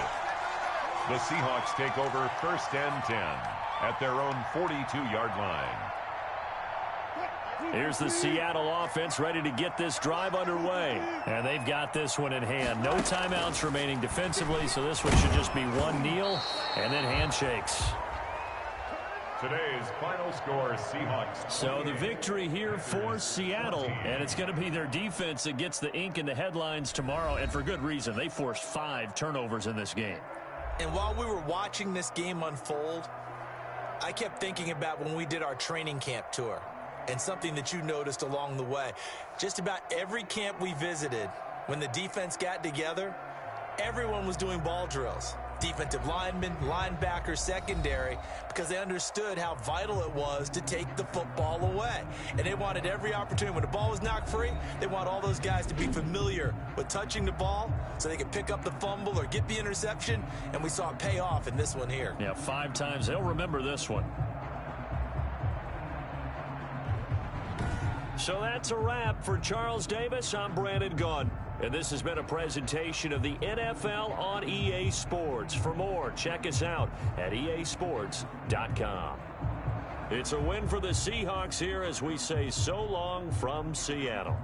The Seahawks take over 1st and 10 at their own 42-yard line. Here's the Seattle offense ready to get this drive underway. And they've got this one in hand. No timeouts remaining defensively, so this one should just be one kneel and then handshakes. Today's final score, Seahawks. So the victory here for Seattle, and it's going to be their defense that gets the ink in the headlines tomorrow, and for good reason. They forced 5 turnovers in this game. And while we were watching this game unfold, I kept thinking about when we did our training camp tour. And something that you noticed along the way. Just about every camp we visited, when the defense got together, everyone was doing ball drills. Defensive linemen, linebackers, secondary, because they understood how vital it was to take the football away. And they wanted every opportunity. When the ball was knocked free, they want all those guys to be familiar with touching the ball so they could pick up the fumble or get the interception. And we saw it pay off in this one here. Yeah, 5 times. They'll remember this one. So that's a wrap for Charles Davis. I'm Brandon Gaudin. And this has been a presentation of the NFL on EA Sports. For more, check us out at easports.com. It's a win for the Seahawks here as we say so long from Seattle.